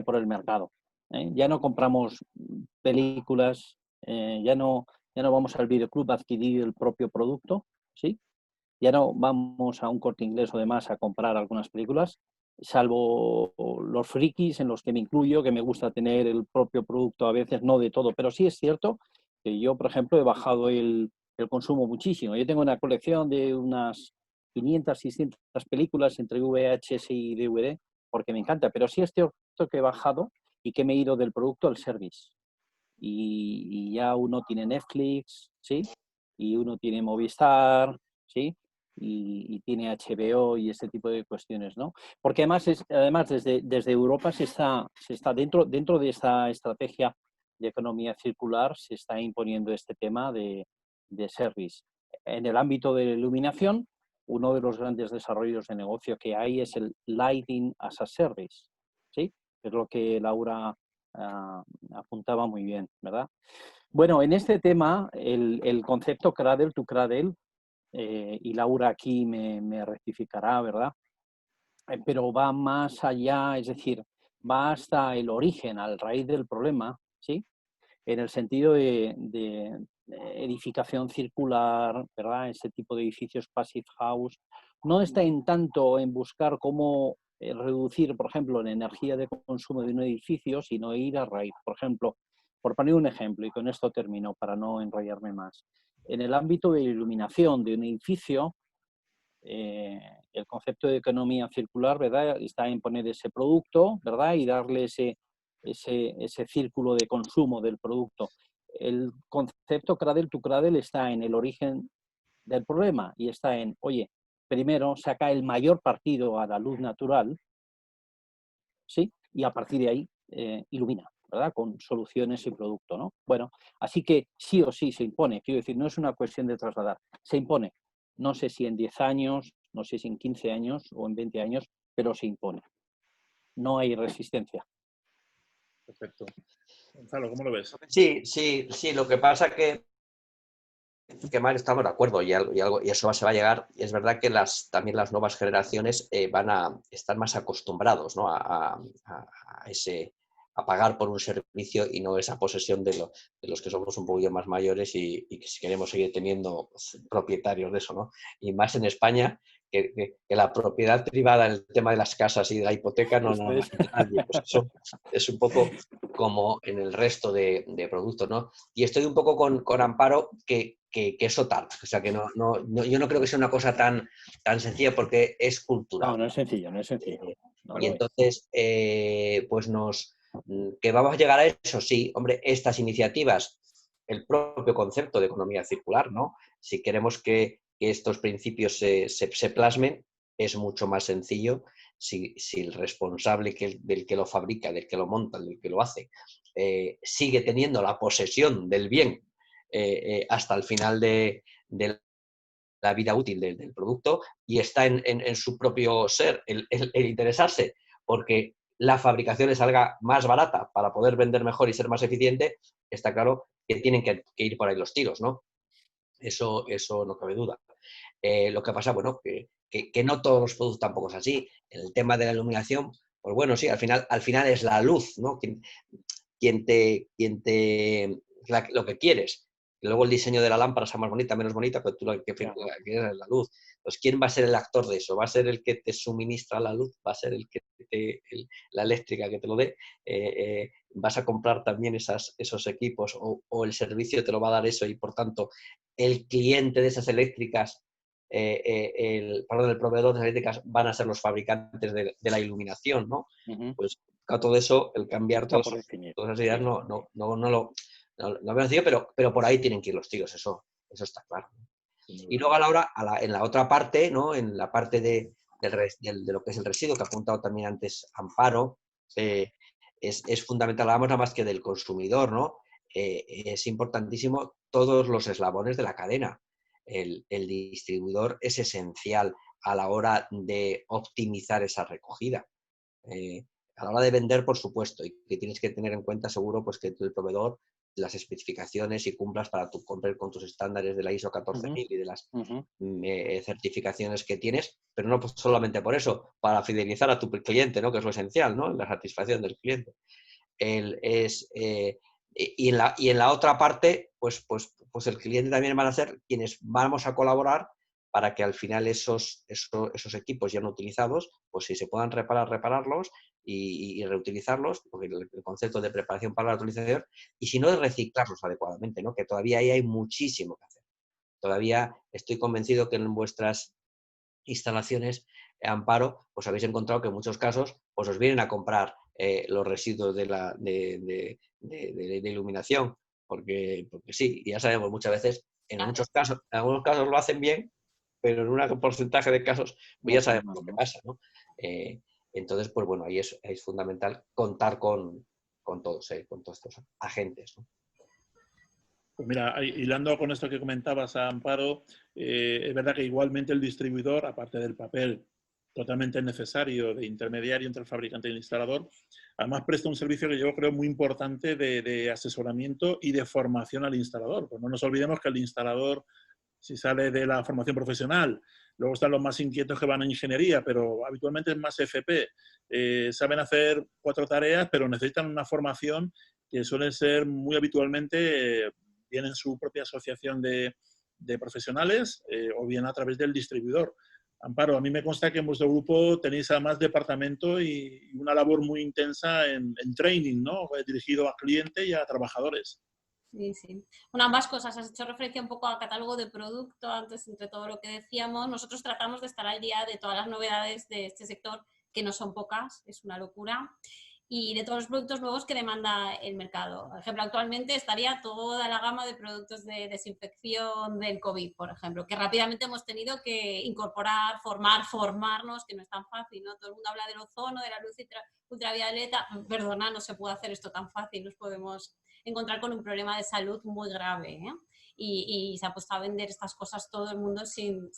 por el mercado. Ya no compramos películas, ya no vamos al videoclub a adquirir el propio producto, ¿sí? Ya no vamos a un Corte Inglés o demás a comprar algunas películas, salvo los frikis en los que me incluyo, que me gusta tener el propio producto a veces, no de todo, pero sí es cierto que yo, por ejemplo, he bajado el consumo muchísimo. Yo tengo una colección de unas 500, 600 películas entre VHS y DVD, porque me encanta, pero sí es cierto que he bajado y que me he ido del producto al service. Y ya uno tiene Netflix, ¿sí? Y uno tiene Movistar, ¿sí? Y tiene HBO y ese tipo de cuestiones, ¿no? Porque además desde Europa se está dentro de esta estrategia de economía circular, se está imponiendo este tema de service. En el ámbito de la iluminación, uno de los grandes desarrollos de negocio que hay es el Lighting as a Service, ¿sí? Es lo que Laura apuntaba muy bien, ¿verdad? Bueno, en este tema, el concepto Cradle to Cradle, y Laura aquí me rectificará, ¿verdad? Pero va más allá, es decir, va hasta el origen, al raíz del problema, ¿sí? En el sentido de edificación circular, ¿verdad? Ese tipo de edificios passive house, no está en tanto en buscar cómo reducir, por ejemplo, la energía de consumo de un edificio, sino ir a raíz. Por ejemplo, por poner un ejemplo, y con esto termino para no enrollarme más. En el ámbito de iluminación de un edificio, el concepto de economía circular, ¿verdad? Está en poner ese producto, ¿verdad? Y darle ese círculo de consumo del producto. El concepto Cradle to Cradle está en el origen del problema y está en, oye, primero saca el mayor partido a la luz natural, ¿sí? Y a partir de ahí ilumina, ¿verdad? Con soluciones y producto, ¿no? Bueno, así que sí o sí se impone, quiero decir, no es una cuestión de trasladar, se impone. No sé si en 10 años, no sé si en 15 años o en 20 años, pero se impone. No hay resistencia. Perfecto. Gonzalo, ¿cómo lo ves? Sí, lo que pasa que Mario, estamos de acuerdo y eso se va a llegar. Y es verdad que también las nuevas generaciones van a estar más acostumbrados, ¿no? a pagar por un servicio y no esa posesión de los que somos un poquillo más mayores y que si queremos seguir teniendo propietarios de eso, ¿no? Y más en España, que la propiedad privada, el tema de las casas y de la hipoteca no la tiene nadie. Pues eso es un poco como en el resto de productos, ¿no? Y estoy un poco con Amparo que eso tarda. O sea, que yo no creo que sea una cosa tan sencilla porque es cultural. No, no es sencillo, no es sencillo. No y entonces, pues que vamos a llegar a eso, sí, hombre, estas iniciativas, el propio concepto de economía circular, ¿no? Si queremos que estos principios se plasmen, es mucho más sencillo si el responsable del que lo fabrica, del que lo monta, del que lo hace, sigue teniendo la posesión del bien hasta el final de la vida útil del producto y está en su propio ser el interesarse porque la fabricación les salga más barata para poder vender mejor y ser más eficiente, está claro que tienen que ir por ahí los tiros, ¿no? Eso no cabe duda. Lo que pasa, bueno, que no todos los productos tampoco es así. El tema de la iluminación, pues bueno, sí, al final es la luz, ¿no? Lo que quieres. Y luego el diseño de la lámpara sea más bonita, menos bonita, pero tú lo que quieres es la luz. Entonces, ¿quién va a ser el actor de eso? ¿Va a ser el que te suministra la luz? ¿Va a ser el que la eléctrica que te lo dé? ¿Vas a comprar también esos equipos o el servicio te lo va a dar eso y, por tanto, el cliente de esas eléctricas, el proveedor de esas eléctricas van a ser los fabricantes de la iluminación, ¿no? Pues a todo eso, el cambiar todas esas ideas no lo veo sencillo, pero por ahí tienen que ir los tiros, eso está claro. Y luego en la otra parte, ¿no? En la parte de lo que es el residuo, que ha apuntado también antes Amparo, es fundamental, hablamos nada más que del consumidor, ¿no? Es importantísimo todos los eslabones de la cadena. El distribuidor es esencial a la hora de optimizar esa recogida. A la hora de vender, por supuesto, y que tienes que tener en cuenta seguro pues que el proveedor, las especificaciones y cumplas para tu cumplir con tus estándares de la ISO 14000 y de las certificaciones que tienes, pero no solamente por eso, para fidelizar a tu cliente, ¿no? Que es lo esencial, ¿no? La satisfacción del cliente. Y en la otra parte, pues el cliente también van a ser quienes vamos a colaborar para que al final esos equipos ya no utilizados, pues si se puedan repararlos y reutilizarlos, porque el concepto de preparación para la utilización, y si no, de reciclarlos adecuadamente, ¿no? Que todavía ahí hay muchísimo que hacer. Todavía estoy convencido que en vuestras instalaciones, Amparo, pues habéis encontrado que en muchos casos pues os vienen a comprar los residuos de iluminación, porque sí, ya sabemos muchas veces, en algunos casos lo hacen bien, pero en un porcentaje de casos pues ya sabemos lo que pasa, ¿no? Entonces, pues bueno, ahí es fundamental contar con todos estos agentes, ¿no? Pues mira, hilando con esto que comentabas, Amparo, es verdad que igualmente el distribuidor, aparte del papel totalmente necesario de intermediario entre el fabricante y el instalador, además presta un servicio que yo creo muy importante de asesoramiento y de formación al instalador. Pues no nos olvidemos que el instalador, si sale de la formación profesional, luego están los más inquietos que van a ingeniería, pero habitualmente es más FP. Saben hacer 4 tareas, pero necesitan una formación que suele ser muy habitualmente bien en su propia asociación de profesionales o bien a través del distribuidor. Amparo, a mí me consta que en vuestro grupo tenéis además departamento y una labor muy intensa en training, ¿no? Dirigido a cliente y a trabajadores. Sí, sí. Bueno, ambas cosas. Has hecho referencia un poco al catálogo de producto antes, entre todo lo que decíamos. Nosotros tratamos de estar al día de todas las novedades de este sector, que no son pocas, es una locura, y de todos los productos nuevos que demanda el mercado. Por ejemplo, actualmente estaría toda la gama de productos de desinfección del COVID, por ejemplo, que rápidamente hemos tenido que incorporar, formarnos, que no es tan fácil, ¿no? Todo el mundo habla del ozono, de la luz ultravioleta. Perdona, no se puede hacer esto tan fácil, nos podemos encontrar con un problema de salud muy grave, ¿eh? Y se ha puesto a vender estas cosas todo el mundo sin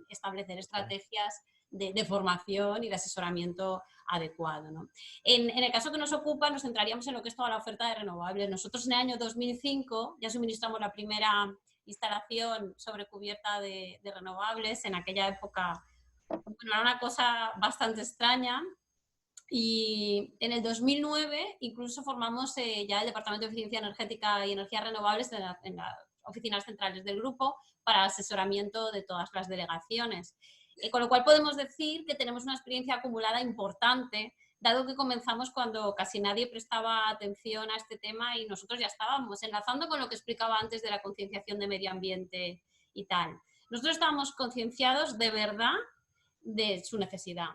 establecer estrategias de formación y de asesoramiento adecuado, ¿no? En el caso que nos ocupa, nos centraríamos en lo que es toda la oferta de renovables. Nosotros en el año 2005 ya suministramos la primera instalación sobre cubierta de renovables. En aquella época, bueno, era una cosa bastante extraña. Y en el 2009 incluso formamos ya el Departamento de Eficiencia Energética y Energías Renovables en las oficinas centrales del grupo para asesoramiento de todas las delegaciones. Con lo cual podemos decir que tenemos una experiencia acumulada importante, dado que comenzamos cuando casi nadie prestaba atención a este tema y nosotros ya estábamos enlazando con lo que explicaba antes de la concienciación de medio ambiente y tal. Nosotros estábamos concienciados de verdad de su necesidad.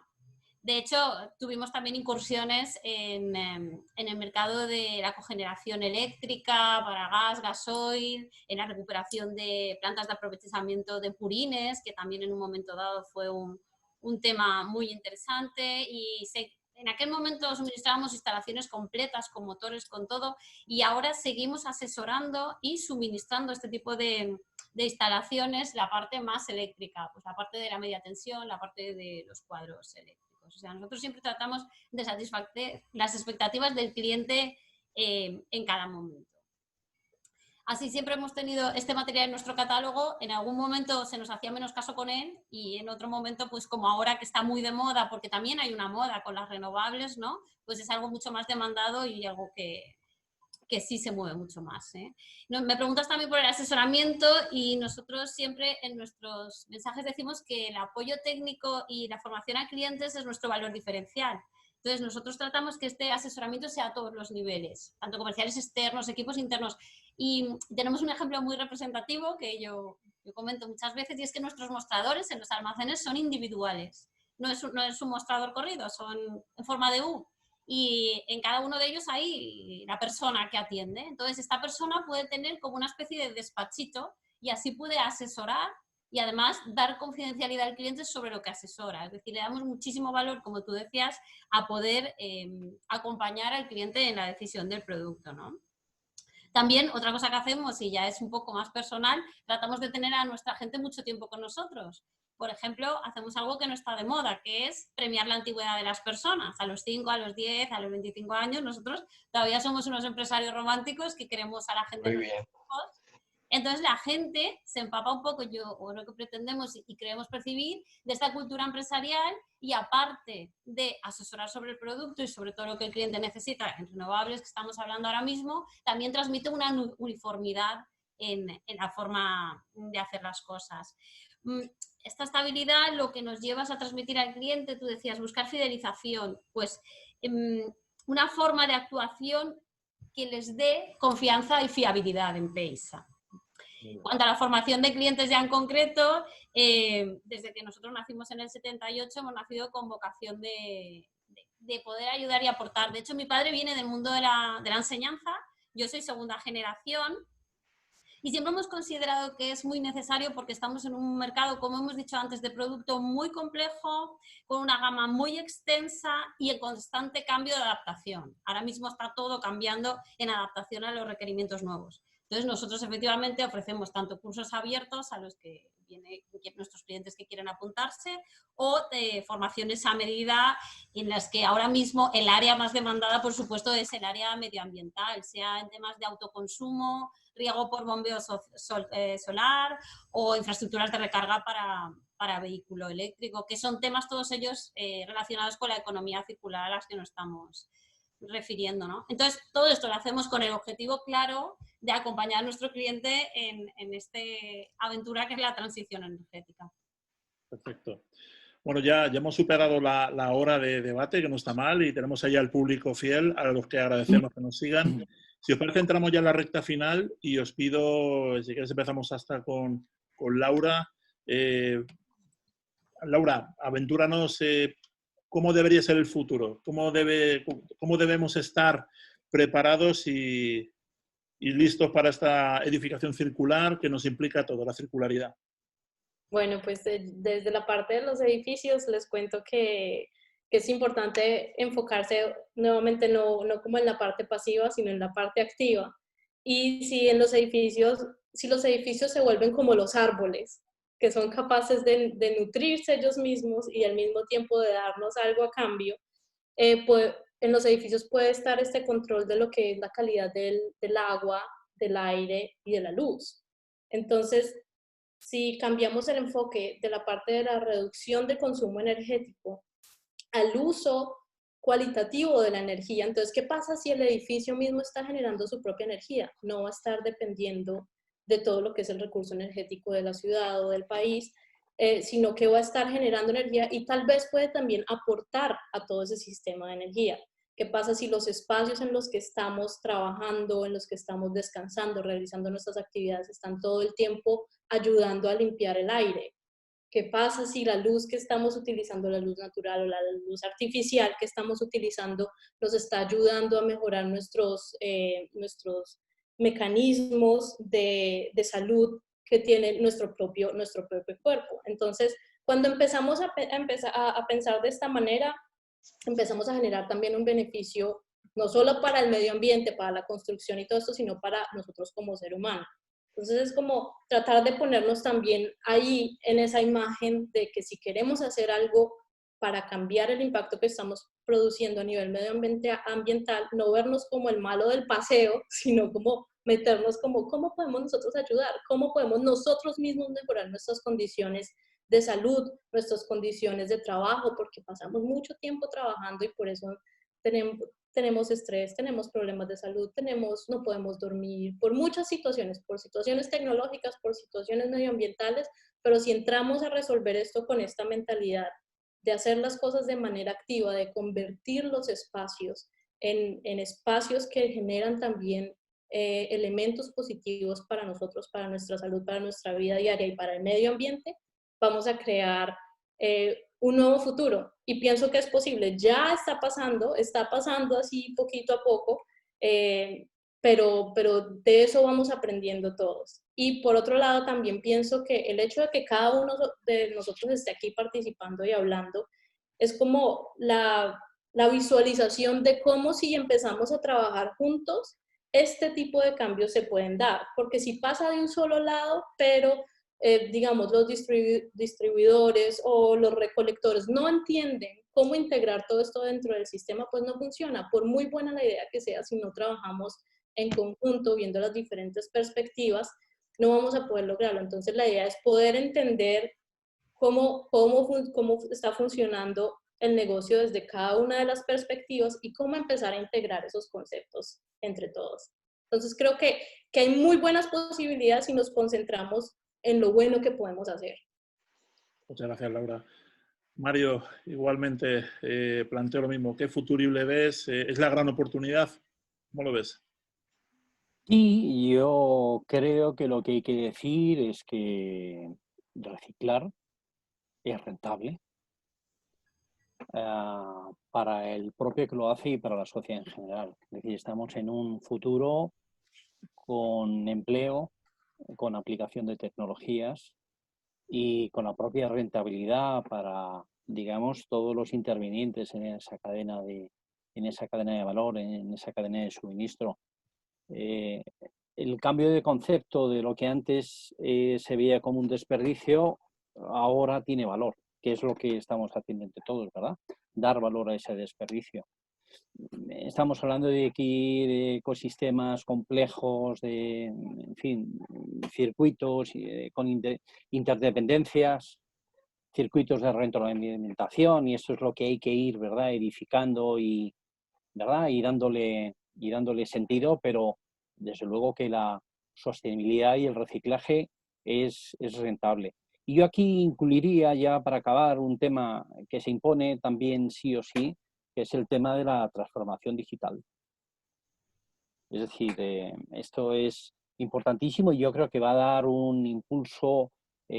De hecho, tuvimos también incursiones en el mercado de la cogeneración eléctrica para gas, gasoil, en la recuperación de plantas de aprovechamiento de purines, que también en un momento dado fue un tema muy interesante. Y en aquel momento suministrábamos instalaciones completas, con motores, con todo, y ahora seguimos asesorando y suministrando este tipo de instalaciones, la parte más eléctrica, pues la parte de la media tensión, la parte de los cuadros eléctricos. O sea, nosotros siempre tratamos de satisfacer las expectativas del cliente en cada momento. Así siempre hemos tenido este material en nuestro catálogo, en algún momento se nos hacía menos caso con él y en otro momento, pues como ahora que está muy de moda, porque también hay una moda con las renovables, ¿no? Pues es algo mucho más demandado y algo que sí se mueve mucho más, ¿eh? Me preguntas también por el asesoramiento y nosotros siempre en nuestros mensajes decimos que el apoyo técnico y la formación a clientes es nuestro valor diferencial. Entonces, nosotros tratamos que este asesoramiento sea a todos los niveles, tanto comerciales externos, equipos internos. Y tenemos un ejemplo muy representativo que yo comento muchas veces, y es que nuestros mostradores en los almacenes son individuales. No es un mostrador corrido, son en forma de U. Y en cada uno de ellos hay la persona que atiende. Entonces, esta persona puede tener como una especie de despachito y así puede asesorar y además dar confidencialidad al cliente sobre lo que asesora. Es decir, le damos muchísimo valor, como tú decías, a poder acompañar al cliente en la decisión del producto, ¿no? También, otra cosa que hacemos, y ya es un poco más personal, tratamos de tener a nuestra gente mucho tiempo con nosotros. Por ejemplo, hacemos algo que no está de moda, que es premiar la antigüedad de las personas. A los 5, a los 10, a los 25 años, nosotros todavía somos unos empresarios románticos que queremos a la gente. Muy bien. Entonces la gente se empapa un poco, o lo que pretendemos y creemos percibir, de esta cultura empresarial y aparte de asesorar sobre el producto y sobre todo lo que el cliente necesita en renovables, que estamos hablando ahora mismo, también transmite una uniformidad en la forma de hacer las cosas. Esta estabilidad lo que nos lleva es a transmitir al cliente, tú decías, buscar fidelización, pues una forma de actuación que les dé confianza y fiabilidad en Paysa. En cuanto a la formación de clientes ya en concreto, desde que nosotros nacimos en el 78 hemos nacido con vocación de poder ayudar y aportar. De hecho, mi padre viene del mundo de la enseñanza, yo soy segunda generación y siempre hemos considerado que es muy necesario porque estamos en un mercado, como hemos dicho antes, de producto muy complejo, con una gama muy extensa y en constante cambio de adaptación. Ahora mismo está todo cambiando en adaptación a los requerimientos nuevos. Entonces, nosotros efectivamente ofrecemos tanto cursos abiertos a los que vienen nuestros clientes que quieren apuntarse o formaciones a medida en las que ahora mismo el área más demandada, por supuesto, es el área medioambiental, sea en temas de autoconsumo, riego por bombeo solar o infraestructuras de recarga para vehículo eléctrico, que son temas todos ellos relacionados con la economía circular a las que nos estamos refiriendo, ¿no? Entonces, todo esto lo hacemos con el objetivo claro de acompañar a nuestro cliente en esta aventura que es la transición energética. Perfecto. Bueno, ya hemos superado la hora de debate, que no está mal, y tenemos ahí al público fiel, a los que agradecemos que nos sigan. Si os parece, entramos ya en la recta final y os pido, si queréis empezamos hasta con Laura. Laura, aventúranos cómo debería ser el futuro, cómo debemos estar preparados y listos para esta edificación circular que nos implica toda la circularidad. Bueno, pues desde la parte de los edificios les cuento que es importante enfocarse nuevamente no como en la parte pasiva, sino en la parte activa. Y si los edificios se vuelven como los árboles, que son capaces de nutrirse ellos mismos y al mismo tiempo de darnos algo a cambio, pues en los edificios puede estar este control de lo que es la calidad del agua, del aire y de la luz. Entonces, si cambiamos el enfoque de la parte de la reducción de consumo energético al uso cualitativo de la energía, entonces, ¿qué pasa si el edificio mismo está generando su propia energía? No va a estar dependiendo de todo lo que es el recurso energético de la ciudad o del país, sino que va a estar generando energía y tal vez puede también aportar a todo ese sistema de energía. ¿Qué pasa si los espacios en los que estamos trabajando, en los que estamos descansando, realizando nuestras actividades, están todo el tiempo ayudando a limpiar el aire? ¿Qué pasa si la luz que estamos utilizando, la luz natural o la luz artificial que estamos utilizando, nos está ayudando a mejorar nuestros mecanismos de salud que tiene nuestro propio cuerpo? Entonces, cuando empezamos a pensar de esta manera, empezamos a generar también un beneficio no solo para el medio ambiente, para la construcción y todo esto, sino para nosotros como ser humano. Entonces es como tratar de ponernos también ahí en esa imagen de que si queremos hacer algo para cambiar el impacto que estamos produciendo a nivel medioambiental, no vernos como el malo del paseo, sino como meternos como cómo podemos nosotros ayudar, cómo podemos nosotros mismos mejorar nuestras condiciones de salud, nuestras condiciones de trabajo, porque pasamos mucho tiempo trabajando y por eso tenemos estrés, tenemos problemas de salud, no podemos dormir, por muchas situaciones, por situaciones tecnológicas, por situaciones medioambientales, pero si entramos a resolver esto con esta mentalidad de hacer las cosas de manera activa, de convertir los espacios en espacios que generan también elementos positivos para nosotros, para nuestra salud, para nuestra vida diaria y para el medio ambiente, vamos a crear un nuevo futuro. Y pienso que es posible. Ya está pasando así poquito a poco, pero de eso vamos aprendiendo todos. Y por otro lado, también pienso que el hecho de que cada uno de nosotros esté aquí participando y hablando es como la visualización de cómo si empezamos a trabajar juntos, este tipo de cambios se pueden dar. Porque si pasa de un solo lado, pero digamos, los distribuidores o los recolectores no entienden cómo integrar todo esto dentro del sistema, pues no funciona. Por muy buena la idea que sea, si no trabajamos en conjunto, viendo las diferentes perspectivas, no vamos a poder lograrlo. Entonces la idea es poder entender cómo está funcionando el negocio desde cada una de las perspectivas y cómo empezar a integrar esos conceptos entre todos. Entonces creo que hay muy buenas posibilidades si nos concentramos en lo bueno que podemos hacer. Muchas gracias, Laura. Mario, igualmente planteo lo mismo. ¿Qué futurible ves? ¿Es la gran oportunidad? ¿Cómo lo ves? Y yo creo que lo que hay que decir es que reciclar es rentable para el propio que lo hace y para la sociedad en general. Es decir, estamos en un futuro con empleo, con aplicación de tecnologías y con la propia rentabilidad para, digamos, todos los intervinientes en esa cadena de valor, en esa cadena de suministro. El cambio de concepto de lo que antes se veía como un desperdicio, ahora tiene valor, que es lo que estamos haciendo entre todos, ¿verdad? Dar valor a ese desperdicio. Estamos hablando de aquí de ecosistemas complejos, en fin, circuitos con interdependencias, circuitos de retroalimentación, y eso es lo que hay que ir, ¿verdad? Edificando ¿verdad? Y dándole sentido, pero desde luego que la sostenibilidad y el reciclaje es rentable. Y yo aquí incluiría, ya para acabar, un tema que se impone también sí o sí, que es el tema de la transformación digital. Es decir, esto es importantísimo y yo creo que va a dar un impulso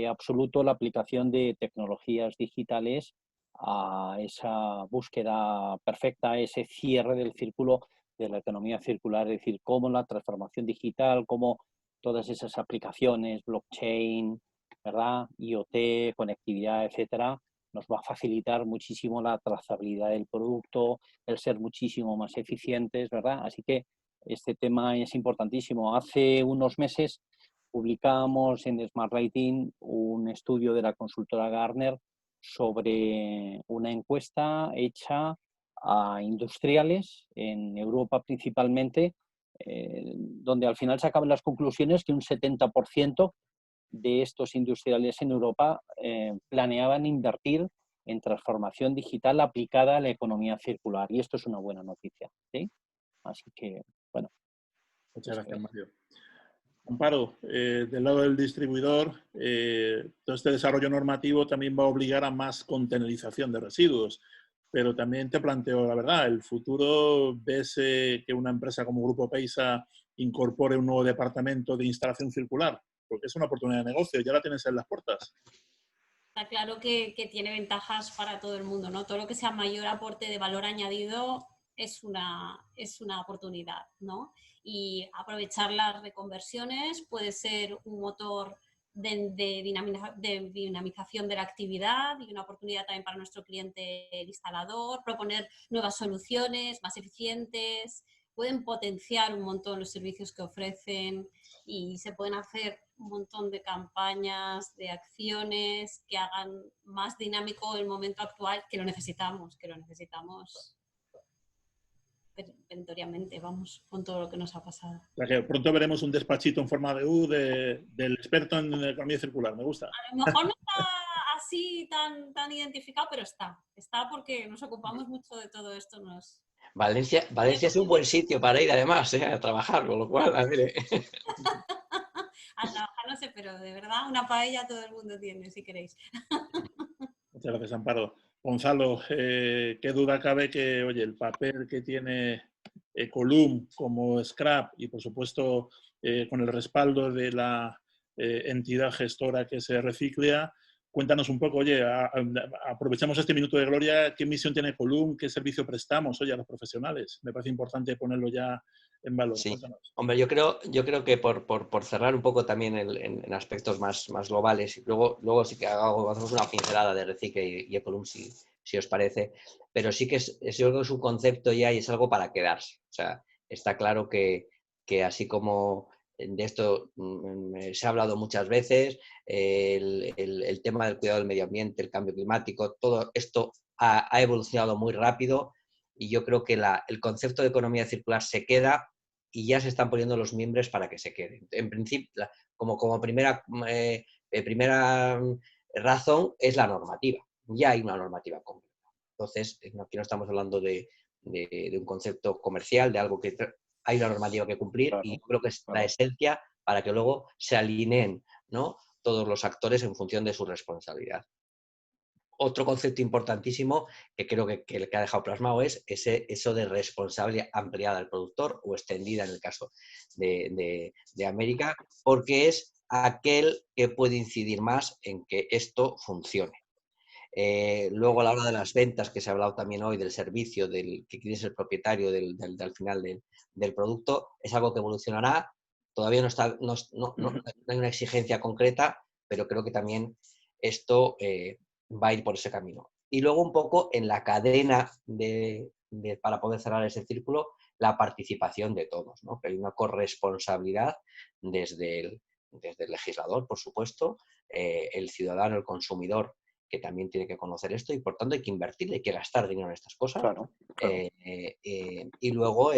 absoluto a la aplicación de tecnologías digitales a esa búsqueda perfecta, a ese cierre del círculo de la economía circular, es decir, cómo la transformación digital, cómo todas esas aplicaciones, blockchain, ¿verdad? IoT, conectividad, etcétera, nos va a facilitar muchísimo la trazabilidad del producto, el ser muchísimo más eficientes, ¿verdad? Así que este tema es importantísimo. Hace unos meses publicamos en Smart Lighting un estudio de la consultora Gartner sobre una encuesta hecha a industriales en Europa principalmente, donde al final sacaban las conclusiones que un 70% de estos industriales en Europa planeaban invertir en transformación digital aplicada a la economía circular. Y esto es una buena noticia, ¿sí? Así que, bueno. Muchas gracias, Mario. Amparo, del lado del distribuidor, todo este desarrollo normativo también va a obligar a más contenerización de residuos, pero también te planteo la verdad, ¿el futuro ves que una empresa como Grupo Peysa incorpore un nuevo departamento de instalación circular? Porque es una oportunidad de negocio, ya la tienes en las puertas. Está claro que tiene ventajas para todo el mundo, ¿no? Todo lo que sea mayor aporte de valor añadido es una oportunidad, ¿no? Y aprovechar las reconversiones puede ser un motor de dinamización de la actividad y una oportunidad también para nuestro cliente el instalador, proponer nuevas soluciones más eficientes, pueden potenciar un montón los servicios que ofrecen y se pueden hacer un montón de campañas, de acciones que hagan más dinámico el momento actual, que lo necesitamos perentoriamente, vamos, con todo lo que nos ha pasado. O sea que pronto veremos un despachito en forma de U del experto en economía circular, me gusta. A lo mejor no está así tan identificado, pero está porque nos ocupamos mucho de todo esto. Valencia es un buen sitio para ir además, a trabajar, con lo cual, a ver, A trabajar no sé, pero de verdad una paella todo el mundo tiene, si queréis. Muchas gracias, Amparo. Gonzalo, qué duda cabe que, oye, el papel que tiene Ecolum como Scrap y, por supuesto, con el respaldo de la entidad gestora que se Reciclia, cuéntanos un poco, oye, aprovechamos este minuto de gloria, ¿qué misión tiene Ecolum? ¿Qué servicio prestamos, oye, a los profesionales? Me parece importante ponerlo ya en valor. sí. Cuéntanos. Hombre, yo creo que por cerrar un poco también en aspectos más globales, y luego sí que hacemos una pincelada de Recicle y Ecolum, si os parece, pero sí que yo creo que es un concepto ya y es algo para quedarse. O sea, está claro que así como de esto se ha hablado muchas veces, el tema del cuidado del medio ambiente, el cambio climático, todo esto ha evolucionado muy rápido y yo creo que el concepto de economía circular se queda y ya se están poniendo los miembros para que se queden. En principio, como primera razón es la normativa. Ya hay una normativa concreta. Entonces, aquí no estamos hablando de un concepto comercial, de algo que hay una normativa que cumplir, Claro, y creo que es claro. la esencia para que luego se alineen, ¿no?, todos los actores en función de su responsabilidad. Otro concepto importantísimo que creo que el que ha dejado plasmado es eso de responsabilidad ampliada al productor o extendida en el caso de América, porque es aquel que puede incidir más en que esto funcione. Luego, a la hora de las ventas, que se ha hablado también hoy, del servicio, que quiere ser propietario al final del producto, es algo que evolucionará. Todavía no hay una exigencia concreta, pero creo que también esto va a ir por ese camino. Y luego un poco en la cadena para poder cerrar ese círculo, la participación de todos, ¿no? Que hay una corresponsabilidad desde el legislador, por supuesto, el ciudadano, el consumidor, que también tiene que conocer esto y por tanto hay que invertir, hay que gastar dinero en estas cosas. Claro. Y luego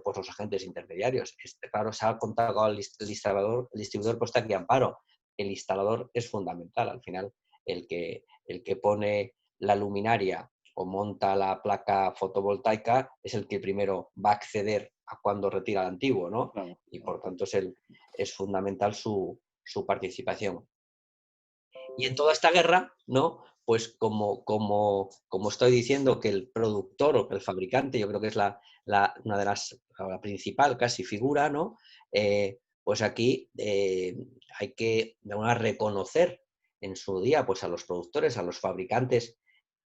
pues los agentes intermediarios. Claro, se ha contado al distribuidor, pues está aquí Amparo. El instalador es fundamental. Al final, el que pone la luminaria o monta la placa fotovoltaica es el que primero va a acceder a cuando retira el antiguo, ¿no? Claro. Y por tanto es fundamental su participación. Y en toda esta guerra, ¿no?, pues como estoy diciendo que el productor o que el fabricante, yo creo que es una de la principal casi figura, ¿no? Pues aquí hay que de alguna manera reconocer en su día pues a los productores, a los fabricantes,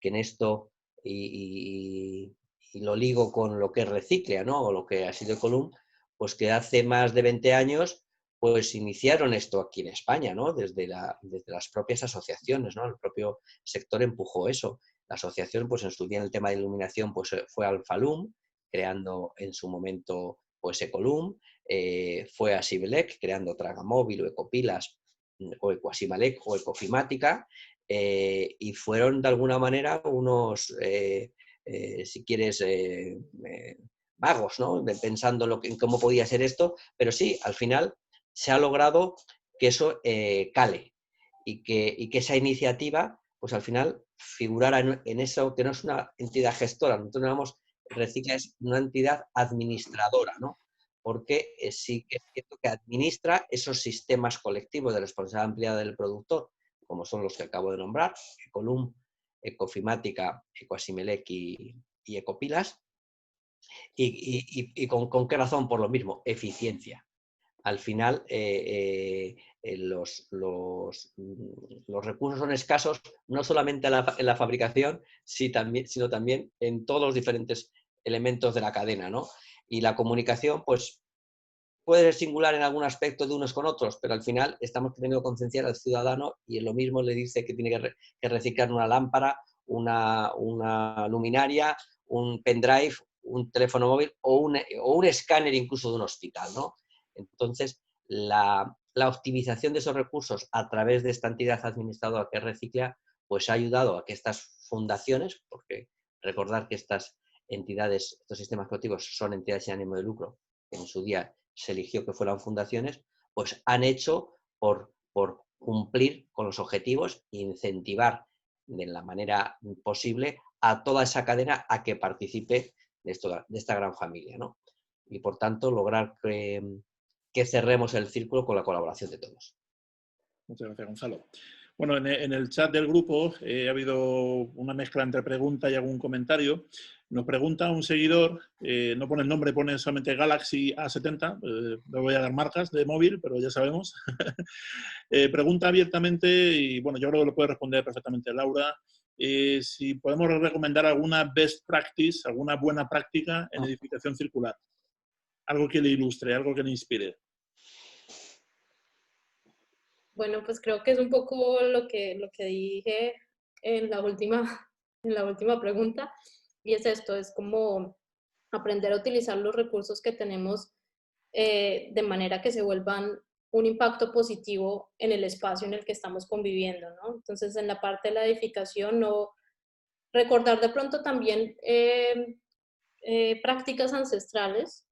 que en esto, y lo ligo con lo que es Reciclia, ¿no?, o lo que ha sido Ecolum, pues que hace más de 20 años pues iniciaron esto aquí en España, ¿no?, desde las propias asociaciones, ¿no? El propio sector empujó eso. La asociación, pues en su día en el tema de iluminación, pues fue Alfalum, creando en su momento pues Ecolum, fue Asimelec, creando Tragamóvil o Ecopilas, o Ecoasimalec o Ecofimática, y fueron de alguna manera unos, si quieres, vagos, ¿no?, pensando en cómo podía ser esto, pero sí, al final se ha logrado que eso cale y que esa iniciativa, pues al final figurara en eso, que no es una entidad gestora, nosotros llamamos Reciclia, es una entidad administradora, ¿no? Porque sí que es cierto que administra esos sistemas colectivos de responsabilidad ampliada del productor, como son los que acabo de nombrar, Ecolum, Ecofimática, Ecoasimelec y Ecopilas. ¿Y con qué razón? Por lo mismo, eficiencia. Al final los recursos son escasos no solamente en la fabricación, sino también en todos los diferentes elementos de la cadena, ¿no? Y la comunicación, pues, puede ser singular en algún aspecto de unos con otros, pero al final estamos teniendo que concienciar al ciudadano y lo mismo le dice que tiene que reciclar una lámpara, una luminaria, un pendrive un teléfono móvil o un escáner incluso de un hospital, ¿no? Entonces, la optimización de esos recursos a través de esta entidad administradora que es Reciclia, pues ha ayudado a que estas fundaciones, porque recordar que estas entidades, estos sistemas productivos son entidades sin ánimo de lucro, que en su día se eligió que fueran fundaciones, pues han hecho por cumplir con los objetivos e incentivar de la manera posible a toda esa cadena a que participe de esta gran familia, ¿no? Y por tanto lograr que cerremos el círculo con la colaboración de todos. Muchas gracias, Gonzalo. Bueno, en el chat del grupo ha habido una mezcla entre pregunta y algún comentario. Nos pregunta un seguidor, no pone el nombre, pone solamente Galaxy A70, no voy a dar marcas de móvil, pero ya sabemos. Pregunta abiertamente, y bueno, yo creo que lo puede responder perfectamente Laura, si podemos recomendar alguna best practice, alguna buena práctica en edificación circular. Algo que le ilustre, algo que le inspire. Bueno, pues creo que es un poco lo que dije en la última pregunta, y es esto, es como aprender a utilizar los recursos que tenemos de manera que se vuelvan un impacto positivo en el espacio en el que estamos conviviendo, ¿no? Entonces, en la parte de la edificación, no recordar de pronto también prácticas ancestrales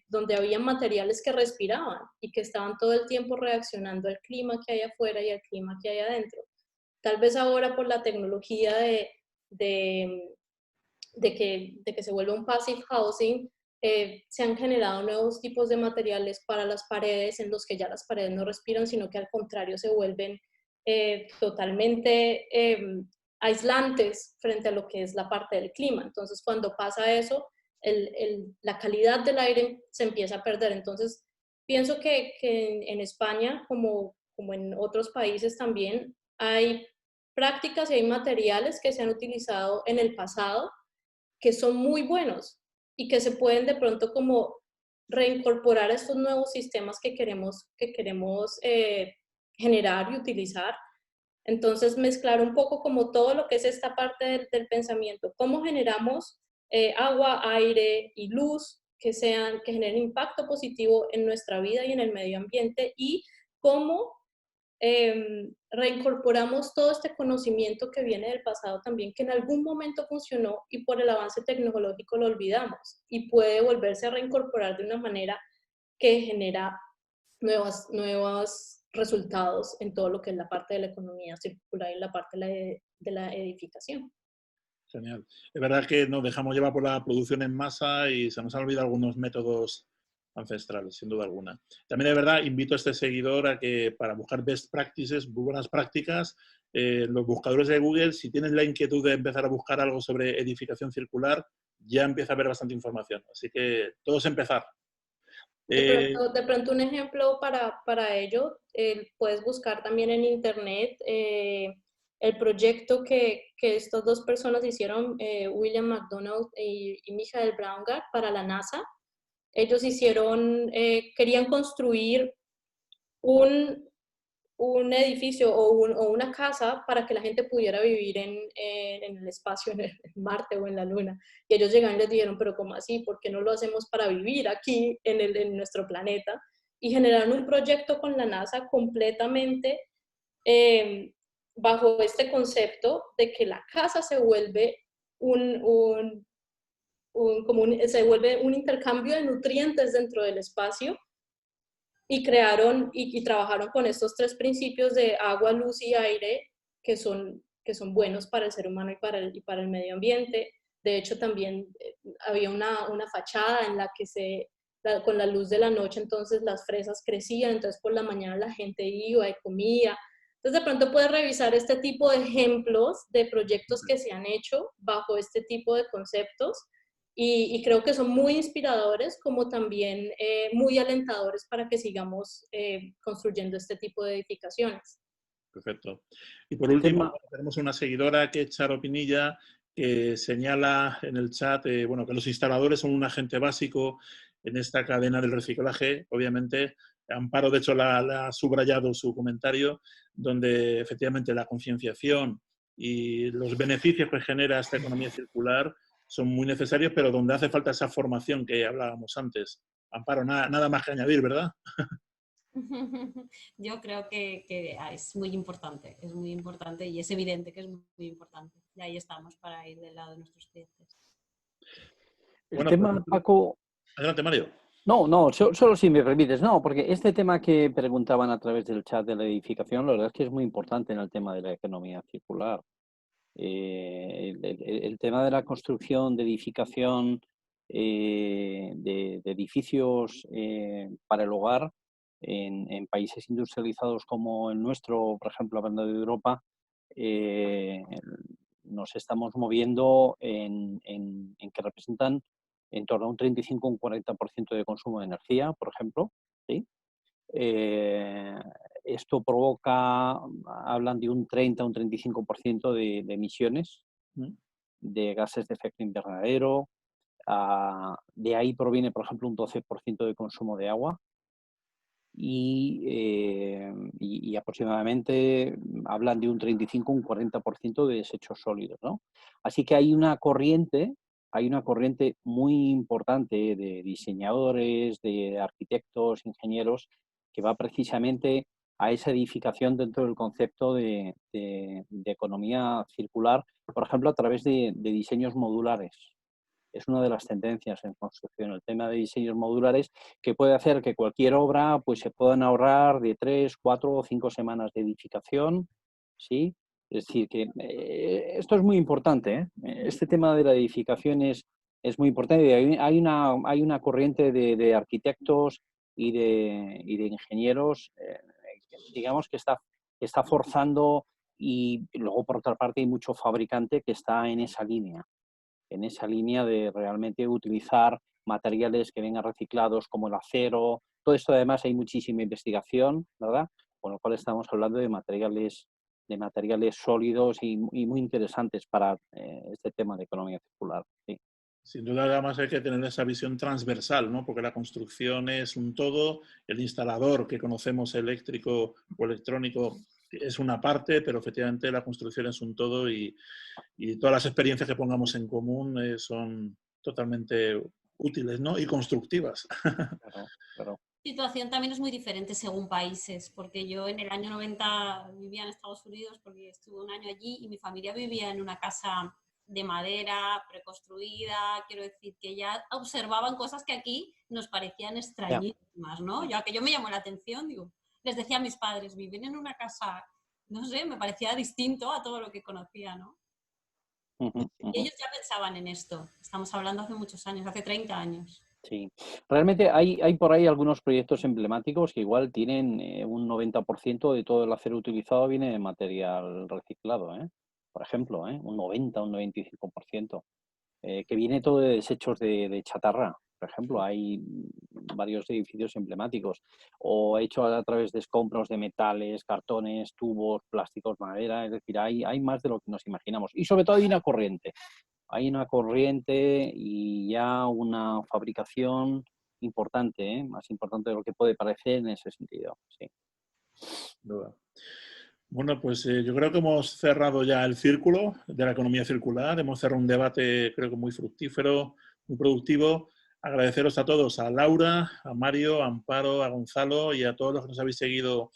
donde había materiales que respiraban y que estaban todo el tiempo reaccionando al clima que hay afuera y al clima que hay adentro. Tal vez ahora por la tecnología de que se vuelva un passive housing, se han generado nuevos tipos de materiales para las paredes en los que ya las paredes no respiran, sino que al contrario se vuelven totalmente aislantes frente a lo que es la parte del clima. Entonces, cuando pasa eso, la calidad del aire se empieza a perder. Entonces, pienso que en España, como en otros países también, hay prácticas y hay materiales que se han utilizado en el pasado que son muy buenos y que se pueden de pronto como reincorporar a estos nuevos sistemas que queremos generar y utilizar. Entonces, mezclar un poco como todo lo que es esta parte del pensamiento, cómo generamos agua, aire y luz que generen impacto positivo en nuestra vida y en el medio ambiente, y cómo reincorporamos todo este conocimiento que viene del pasado también, que en algún momento funcionó y por el avance tecnológico lo olvidamos, y puede volverse a reincorporar de una manera que genera nuevos resultados en todo lo que es la parte de la economía circular y la parte de la edificación. Genial. Es verdad que nos dejamos llevar por la producción en masa y se nos han olvidado algunos métodos ancestrales, sin duda alguna. También de verdad invito a este seguidor a que para buscar best practices, buenas prácticas, los buscadores de Google, si tienes la inquietud de empezar a buscar algo sobre edificación circular, ya empieza a haber bastante información. Así que todo es empezar. De pronto un ejemplo para ello, puedes buscar también en internet el proyecto que estas dos personas hicieron, William McDonald y Michael Braungart, para la NASA. Ellos querían construir un edificio o una casa para que la gente pudiera vivir en el espacio, en Marte o en la Luna. Y ellos llegaron y les dijeron, pero ¿cómo así? ¿Por qué no lo hacemos para vivir aquí en nuestro planeta? Y generaron un proyecto con la NASA completamente bajo este concepto de que la casa se vuelve se vuelve un intercambio de nutrientes dentro del espacio, y crearon y trabajaron con estos tres principios de agua, luz y aire que son buenos para el ser humano y para el medio ambiente. De hecho, también había una fachada en la que con la luz de la noche, entonces las fresas crecían, entonces por la mañana la gente iba y comía. Entonces de pronto puedes revisar este tipo de ejemplos de proyectos que se han hecho bajo este tipo de conceptos, y creo que son muy inspiradores, como también muy alentadores para que sigamos construyendo este tipo de edificaciones. Perfecto. Y por último, tenemos una seguidora, que es Charo Pinilla, que señala en el chat bueno, que los instaladores son un agente básico en esta cadena del reciclaje. Obviamente, Amparo, de hecho, la ha subrayado su comentario, donde efectivamente la concienciación y los beneficios que genera esta economía circular son muy necesarios, pero donde hace falta esa formación que hablábamos antes. Amparo, nada más que añadir, ¿verdad? Yo creo que es muy importante y es evidente que es muy importante. Y ahí estamos para ir del lado de nuestros clientes. El tema, Paco... Adelante, Mario. No, solo si me permites. No, porque este tema que preguntaban a través del chat de la edificación, la verdad es que es muy importante en el tema de la economía circular. El tema de la construcción de edificación de edificios para el hogar en países industrializados como el nuestro, por ejemplo, hablando de Europa, nos estamos moviendo en que representan en torno a un 35 o un 40% de consumo de energía, por ejemplo. ¿Sí? Esto provoca, hablan de un 30 o un 35% de emisiones de gases de efecto invernadero. De ahí proviene, por ejemplo, un 12% de consumo de agua y aproximadamente hablan de un 35 o un 40% de desechos sólidos, ¿no? Así que hay una corriente muy importante de diseñadores, de arquitectos, ingenieros, que va precisamente a esa edificación dentro del concepto de economía circular, por ejemplo, a través de diseños modulares. Es una de las tendencias en construcción, el tema de diseños modulares, que puede hacer que cualquier obra pues, se puedan ahorrar de 3, 4 o 5 semanas de edificación, ¿sí? Es decir, que esto es muy importante, ¿eh? Este tema de la edificación es muy importante. Hay una corriente de arquitectos y de ingenieros, digamos, que está forzando, y luego, por otra parte, hay mucho fabricante que está en esa línea de realmente utilizar materiales que vengan reciclados como el acero. Todo esto, además, hay muchísima investigación, ¿verdad? Con lo cual estamos hablando de materiales sólidos y muy interesantes para este tema de economía circular. Sí. Sin duda, además hay que tener esa visión transversal, ¿no? Porque la construcción es un todo, el instalador que conocemos eléctrico o electrónico es una parte, pero efectivamente la construcción es un todo y todas las experiencias que pongamos en común son totalmente útiles, ¿no? Y constructivas. Claro. La situación también es muy diferente según países, porque yo en el año 90 vivía en Estados Unidos porque estuve un año allí y mi familia vivía en una casa de madera, preconstruida, quiero decir que ya observaban cosas que aquí nos parecían extrañísimas, ¿no? Ya que yo me llamó la atención, digo, les decía a mis padres, viven en una casa, no sé, me parecía distinto a todo lo que conocía, ¿no? Y ellos ya pensaban en esto, estamos hablando hace muchos años, hace 30 años. Sí, realmente hay por ahí algunos proyectos emblemáticos que igual tienen un 90% de todo el acero utilizado viene de material reciclado, ¿eh? Por ejemplo, un 90, un 95%, que viene todo de desechos de chatarra. Por ejemplo, hay varios edificios emblemáticos, o hecho a través de escombros de metales, cartones, tubos, plásticos, madera. Es decir, hay más de lo que nos imaginamos. Y sobre todo hay una corriente y ya una fabricación importante, más importante de lo que puede parecer en ese sentido. Sí. Bueno, pues yo creo que hemos cerrado ya el círculo de la economía circular. Hemos cerrado un debate, creo que muy fructífero, muy productivo. Agradeceros a todos, a Laura, a Mario, a Amparo, a Gonzalo y a todos los que nos habéis seguido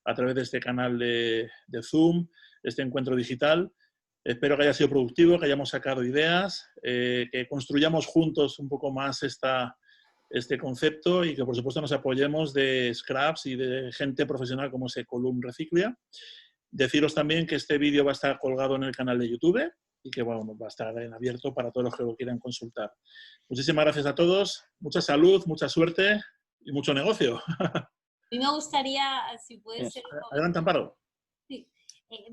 a través de este canal de Zoom, este encuentro digital. Espero que haya sido productivo, que hayamos sacado ideas, que construyamos juntos un poco más este concepto y que, por supuesto, nos apoyemos de scraps y de gente profesional como es Ecolum Reciclia. Deciros también que este vídeo va a estar colgado en el canal de YouTube y que bueno, va a estar en abierto para todos los que lo quieran consultar. Muchísimas gracias a todos, mucha salud, mucha suerte y mucho negocio. A mí me gustaría, si puede ser... Adelante, Amparo. Sí,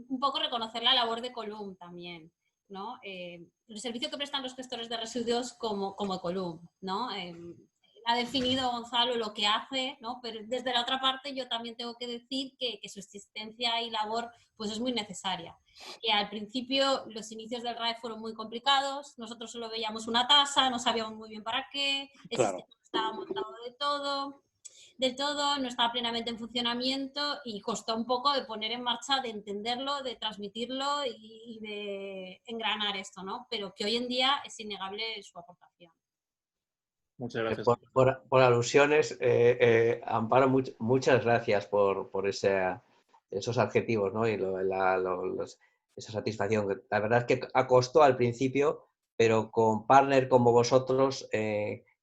un poco reconocer la labor de Ecolum también, ¿no? El servicio que prestan los gestores de residuos como Ecolum, ¿no? Ha definido Gonzalo lo que hace, ¿no? Pero desde la otra parte yo también tengo que decir que su existencia y labor pues es muy necesaria. Que al principio los inicios del RAE fueron muy complicados, nosotros solo veíamos una tasa, no sabíamos muy bien para qué, el sistema estaba montado de todo. del todo, no estaba plenamente en funcionamiento y costó un poco de poner en marcha, de entenderlo, de transmitirlo y de engranar esto, ¿no? Pero que hoy en día es innegable su aportación. Muchas gracias. Por alusiones, Amparo, muchas gracias por esos adjetivos, ¿no? Y esa satisfacción. La verdad es que costó al principio, pero con partners como vosotros,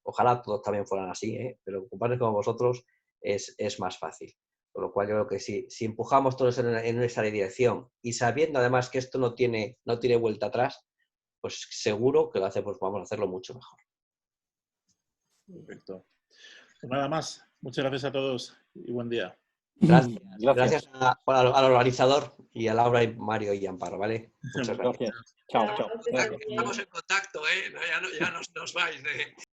ojalá todos también fueran así, pero con partners como vosotros es más fácil. Con lo cual yo creo que si empujamos todos en esa dirección y sabiendo además que esto no tiene vuelta atrás, pues seguro que vamos a hacerlo mucho mejor. Perfecto. Pues nada más. Muchas gracias a todos y buen día. Gracias al organizador y a Laura y Mario y Amparo, ¿vale? Muchas gracias. Chao, chao. Estamos en contacto, ¿eh? Ya nos vais de...